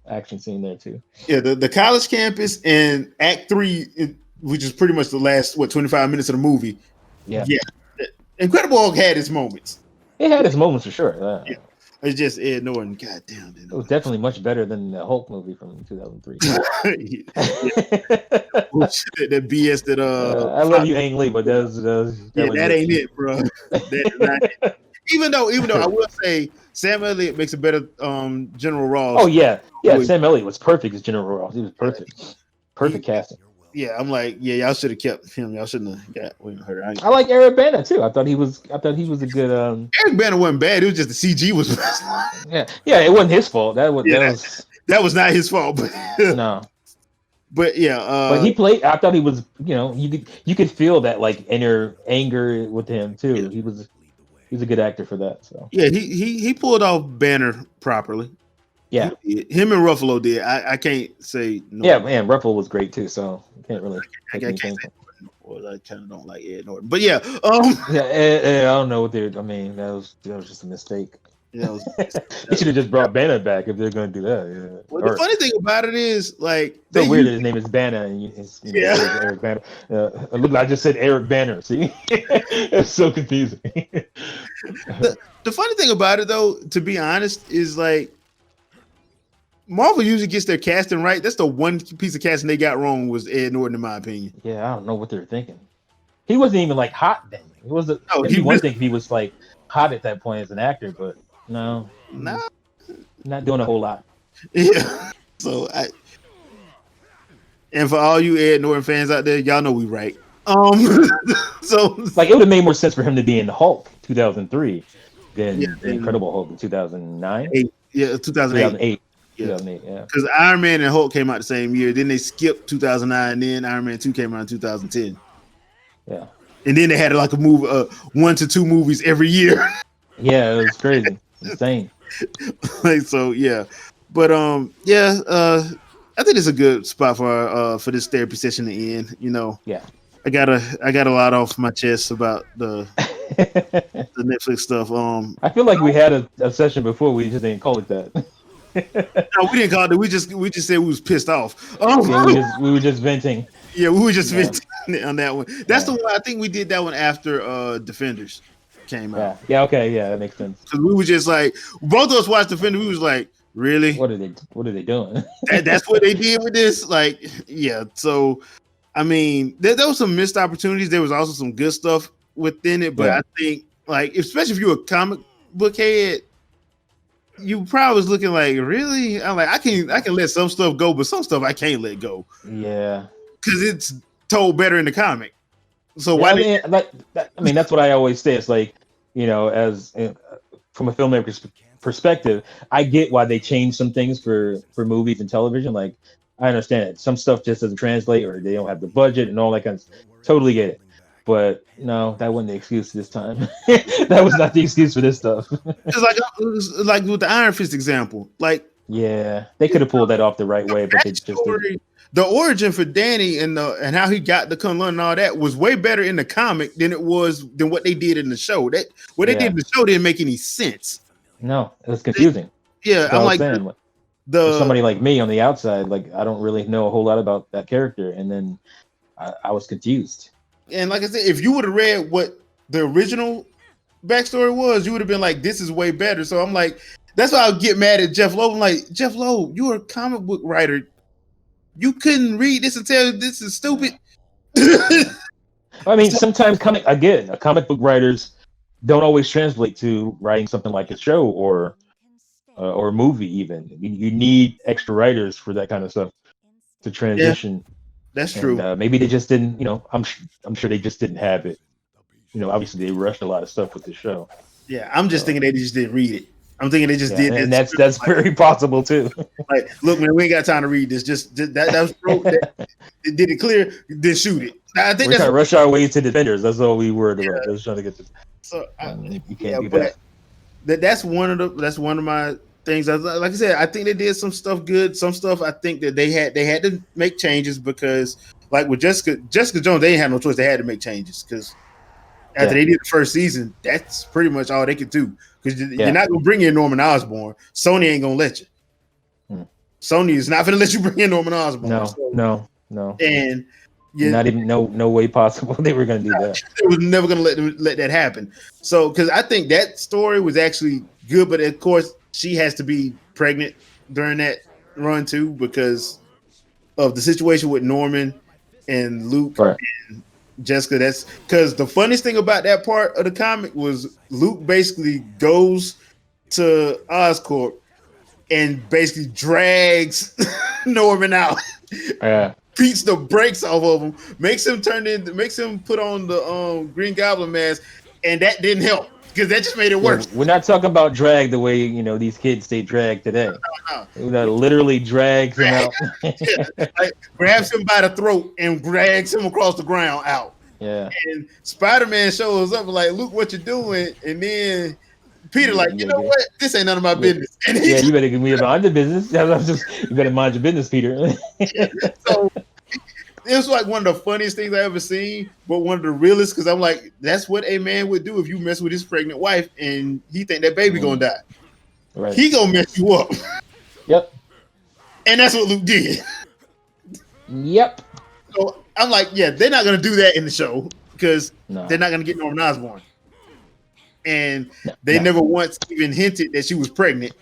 action scene there too. Yeah, the college campus and Act 3, which is pretty much the last 25 minutes of the movie. Yeah. Incredible Hulk had its moments. It had its moments for sure. Yeah. It's just Ed Norton. Goddamn. It was definitely much better than the Hulk movie from 2003. That BS that I love you, Ang Lee, but that ain't it, bro. That is not it. Even though I will say Sam Elliott makes a better General Ross. Oh yeah. Sam Elliott was perfect as General Ross. He was perfect. Perfect casting. Yeah, I'm like, y'all should have kept him. Y'all shouldn't have got William Hurt. I like Eric Bana too. I thought he was a good. Eric Bana wasn't bad. It was just the CG was. yeah. It wasn't his fault. That was not his fault. But no. But yeah, but he played. I thought he was. You could feel that like inner anger with him too. Yeah. He's a good actor for that. So yeah, he pulled off Banner properly. Yeah, him and Ruffalo did. I can't say no. Yeah, man, Ruffalo was great too. So I can't really. I can't say. Well, I kind of don't like Ed Norton, but yeah. I don't know what they're. I mean, that was just a mistake. Yeah, they should have just brought Bana back if they're going to do that. Yeah. Well, the funny thing about it is, like, so weird that his name is Bana and Eric Bana. Look, I just said Eric Banner. See, it's so confusing. The funny thing about it, though, to be honest, is like Marvel usually gets their casting right. That's the one piece of casting they got wrong was Ed Norton, in my opinion. Yeah, I don't know what they're thinking. He wasn't even like hot then. It was one thing if he was like hot at that point as an actor, but. No, not doing a whole lot. Yeah. So and for all you Ed Norton fans out there, y'all know we right. So like it would have made more sense for him to be in the Hulk 2003 than the Incredible Hulk in 2009. 2008. Yeah. 2008. Yeah. Because Iron Man and Hulk came out the same year. Then they skipped 2009. And then Iron Man 2 came out in 2010. Yeah. And then they had like a movie, 1 to 2 movies every year. Yeah, it was crazy. Insane. Like, so yeah, but I think it's a good spot for this therapy session to end. Yeah, I got a lot off my chest about the Netflix stuff. I feel like we had a session before. We just didn't call it that. No, we didn't call it. We just said we was pissed off. We were just venting. Yeah, we were just venting on that one. That's the one. I think we did that one after Defenders came out. Yeah, okay, yeah, that makes sense. Because we were just like, both of us watched Defender. We was like, really? What are they doing? That's what they did with this. Like, yeah. So, I mean, there was some missed opportunities. There was also some good stuff within it. But I think, like, especially if you're a comic book head, you probably was looking like, really? I'm like, I can let some stuff go, but some stuff I can't let go. Yeah, because it's told better in the comic. So that's what I always say. It's like, as from a filmmaker's perspective, I get why they changed some things for movies and television. Like, I understand it. Some stuff just doesn't translate, or they don't have the budget and all that kind of stuff. Totally get it. But no, that wasn't the excuse this time. That was not the excuse for this stuff. It's like with the Iron Fist example. Like, yeah, they could have pulled that off the right way, but they just didn't. The origin for Danny and how he got to Kunlun and all that was way better in the comic than what they did in the show. What they did in the show didn't make any sense. No, it was confusing. I'm like somebody like me on the outside, like I don't really know a whole lot about that character, and then I was confused. And like I said, if you would have read what the original backstory was, you would have been like, "This is way better." So I'm like, that's why I would get mad at Jeff Loeb. I'm like, Jeff Loeb, you're a comic book writer. You couldn't read this and tell this is stupid. I mean, sometimes comic book writers don't always translate to writing something like a show or a movie. Even you need extra writers for that kind of stuff to transition. Yeah, that's true. Maybe they just didn't. I'm sure they just didn't have it. Obviously they rushed a lot of stuff with the show. Yeah, I'm just thinking they just didn't read it. I'm thinking they just did that. And that's very possible too. Like, look, man, we ain't got time to read this. Just that was did it clear, then shoot it. I think we're trying to rush our way to Defenders. That's all we were about. Just trying to get to. So you can't do that. That's one of my things. Like I said, I think they did some stuff good. Some stuff I think that they had to make changes because, like with Jessica Jones, they didn't have no choice. They had to make changes because after they did the first season, that's pretty much all they could do. Because you're not gonna bring in Norman Osborn. Sony ain't gonna let you. Sony is not gonna let you bring in Norman Osborn. No. And not even no way possible they were gonna do that. They was never gonna let that happen. So because I think that story was actually good, but of course she has to be pregnant during that run too because of the situation with Norman and Luke and Jessica. That's because the funniest thing about that part of the comic was Luke basically goes to Oscorp and basically drags Norman out, Yeah. beats the brakes off of him, makes him put on the Green Goblin mask, and that didn't help because that just made it Yeah, worse. we're not talking about drag the way these kids say drag today. Literally drags him out. Like, grabs him by the throat and drags him across the ground out. Yeah. And Spider-Man shows up like, Luke, what you doing? And then Peter like, you know Yeah. what? This ain't none of my business. And Yeah, you better give me mind your business. You better mind your business, Peter. So it was like one of the funniest things I ever seen, but one of the realest because I'm like, that's what a man would do if you mess with his pregnant wife and he think that baby gonna die. Right. He gonna mess you up. Yep. And that's what Luke did. Yep. So I'm like, yeah, they're not gonna do that in the show because No. they're not gonna get Norman Osborn. And they never once even hinted that she was pregnant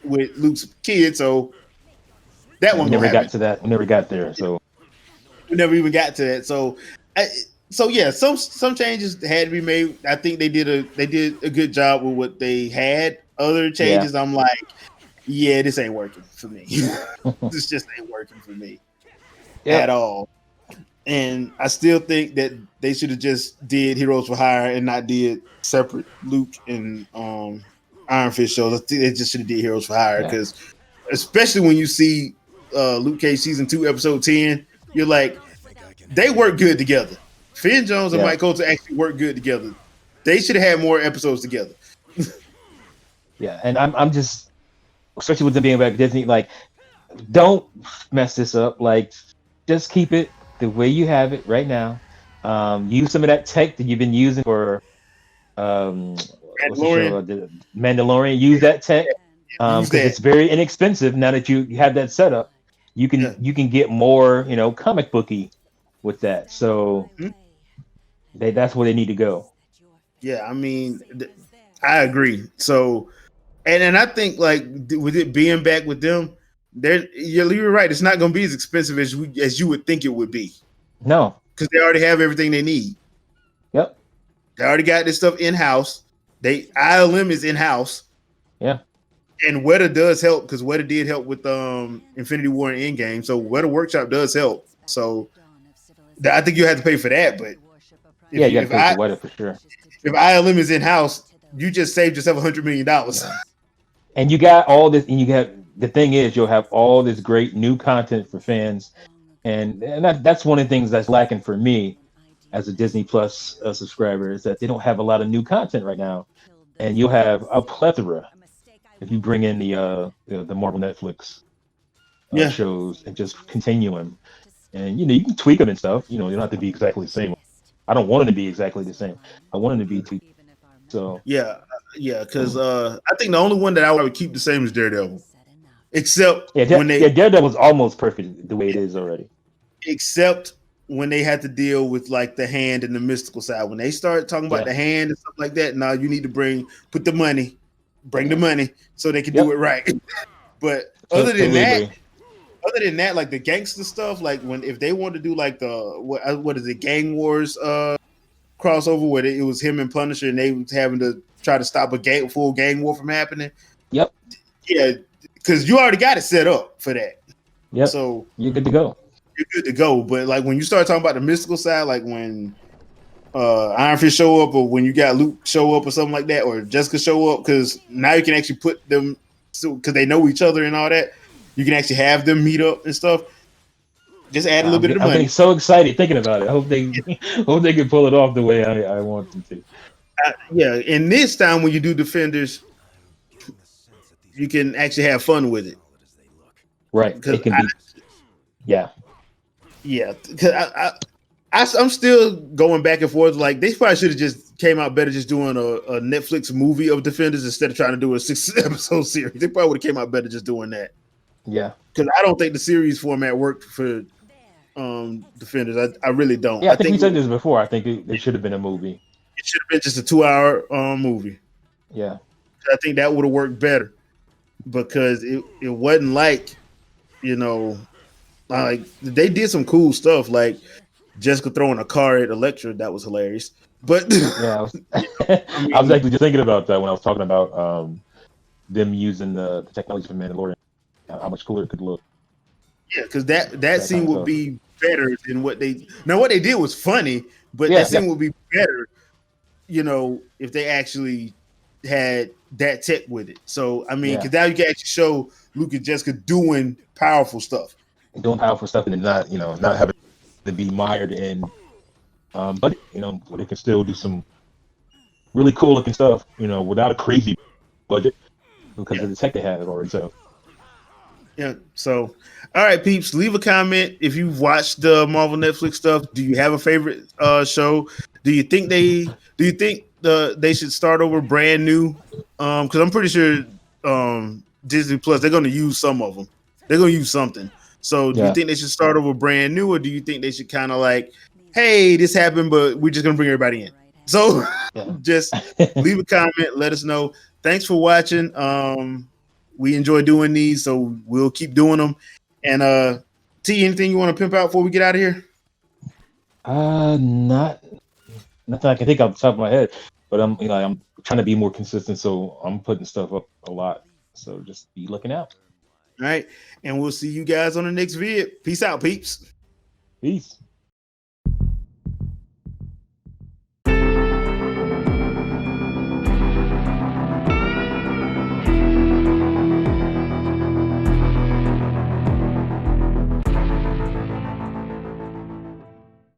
with Luke's kid, so that one never got to that. We never got there, so we never even got to that. So, yeah, some changes had to be made. I think they did a good job with what they had. Other changes, I'm like, yeah, this ain't working for me. This just ain't working for me at all. And I still think that they should have just did Heroes for Hire and not did separate Luke and Iron Fist shows. I think they just should have did Heroes for Hire because, especially when you see Luke Cage season 2 episode 10, you're like, they work good together. Finn Jones and Mike Coulter actually work good together. They should have had more episodes together. Yeah, and I'm just, especially with them being back Disney, like, don't mess this up. Like, just keep it the way you have it right now. Use some of that tech that you've been using for Mandalorian. Use that tech because it's very inexpensive. Now that you have that set up, you can get more, comic booky with that. So that's where they need to go. Yeah, I mean, I agree. So, and I think like with it being back with them, you're right. It's not going to be as expensive as you would think it would be. No, because they already have everything they need. Yep, they already got this stuff in house. ILM is in house. Yeah, and Weta does help because Weta did help with Infinity War and Endgame. So Weta Workshop does help. So I think you have to pay for that, but you got to pay for Weta for sure. If ILM is in house, you just saved yourself $100 million. And you got all this, and the thing is, you'll have all this great new content for fans, and that's one of the things that's lacking for me as a Disney Plus subscriber is that they don't have a lot of new content right now, and you'll have a plethora if you bring in the Marvel Netflix shows and just continue them, and you can tweak them and stuff. You don't have to be exactly the same. I don't want them to be exactly the same. I want them to be tweaked. So yeah, because I think the only one that I would keep the same is Daredevil, except when Daredevil's almost perfect the way it is already. Except when they had to deal with like the hand and the mystical side. When they start talking about the hand and stuff like that, now you need to bring the money so they can do it right. But other than that, like the gangster stuff, like if they want to do like the what is it, Gang Wars crossover where it was him and Punisher and they was having to try to stop a full gang war from happening. Yep. Yeah, because you already got it set up for that. Yep. So you're good to go. But like when you start talking about the mystical side, like when Iron Fist show up, or when you got Luke show up, or something like that, or Jessica show up, because now you can actually put them, because they know each other and all that. You can actually have them meet up and stuff. Just add a little bit of money. I'm getting so excited thinking about it. I hope they can pull it off the way I want them to. Yeah, and this time when you do Defenders, you can actually have fun with it. Right. It can be. Yeah. Yeah, because I'm still going back and forth. Like they probably should have just came out better just doing a Netflix movie of Defenders instead of trying to do a 6-episode series. They probably would have came out better just doing that. Yeah, because I don't think the series format worked for Defenders. I really don't. Yeah, I think we said this before. I think it should have been a movie. It should have been just a 2-hour movie. Yeah, I think that would have worked better because it wasn't like like they did some cool stuff. Like Jessica throwing a car at Elektra, that was hilarious. But yeah, I was actually just thinking about that when I was talking about them using the technology from Mandalorian, how much cooler it could look. Yeah, because that scene would be better than what they. Now, what they did was funny, but Yeah, that scene would be better, if they actually had that tech with it. So, I mean, because now you can actually show Luke and Jessica doing powerful stuff. Doing powerful stuff and not, not having to be mired in budget, where they can still do some really cool looking stuff, without a crazy budget because of the tech they have already. So. Yeah. So, all right, peeps, leave a comment if you've watched the Marvel Netflix stuff. Do you have a favorite show? Do you think they should start over brand new? Because I'm pretty sure Disney Plus, they're going to use some of them. They're going to use something. So, do you think they should start over brand new, or do you think they should kind of like, hey, this happened, but we're just going to bring everybody in? So, just leave a comment. Let us know. Thanks for watching. We enjoy doing these, so we'll keep doing them. And T, anything you want to pimp out before we get out of here? Nothing I can think off the top of my head, but I'm trying to be more consistent, so I'm putting stuff up a lot. So just be looking out. All right, and we'll see you guys on the next vid. Peace out, peeps. Peace.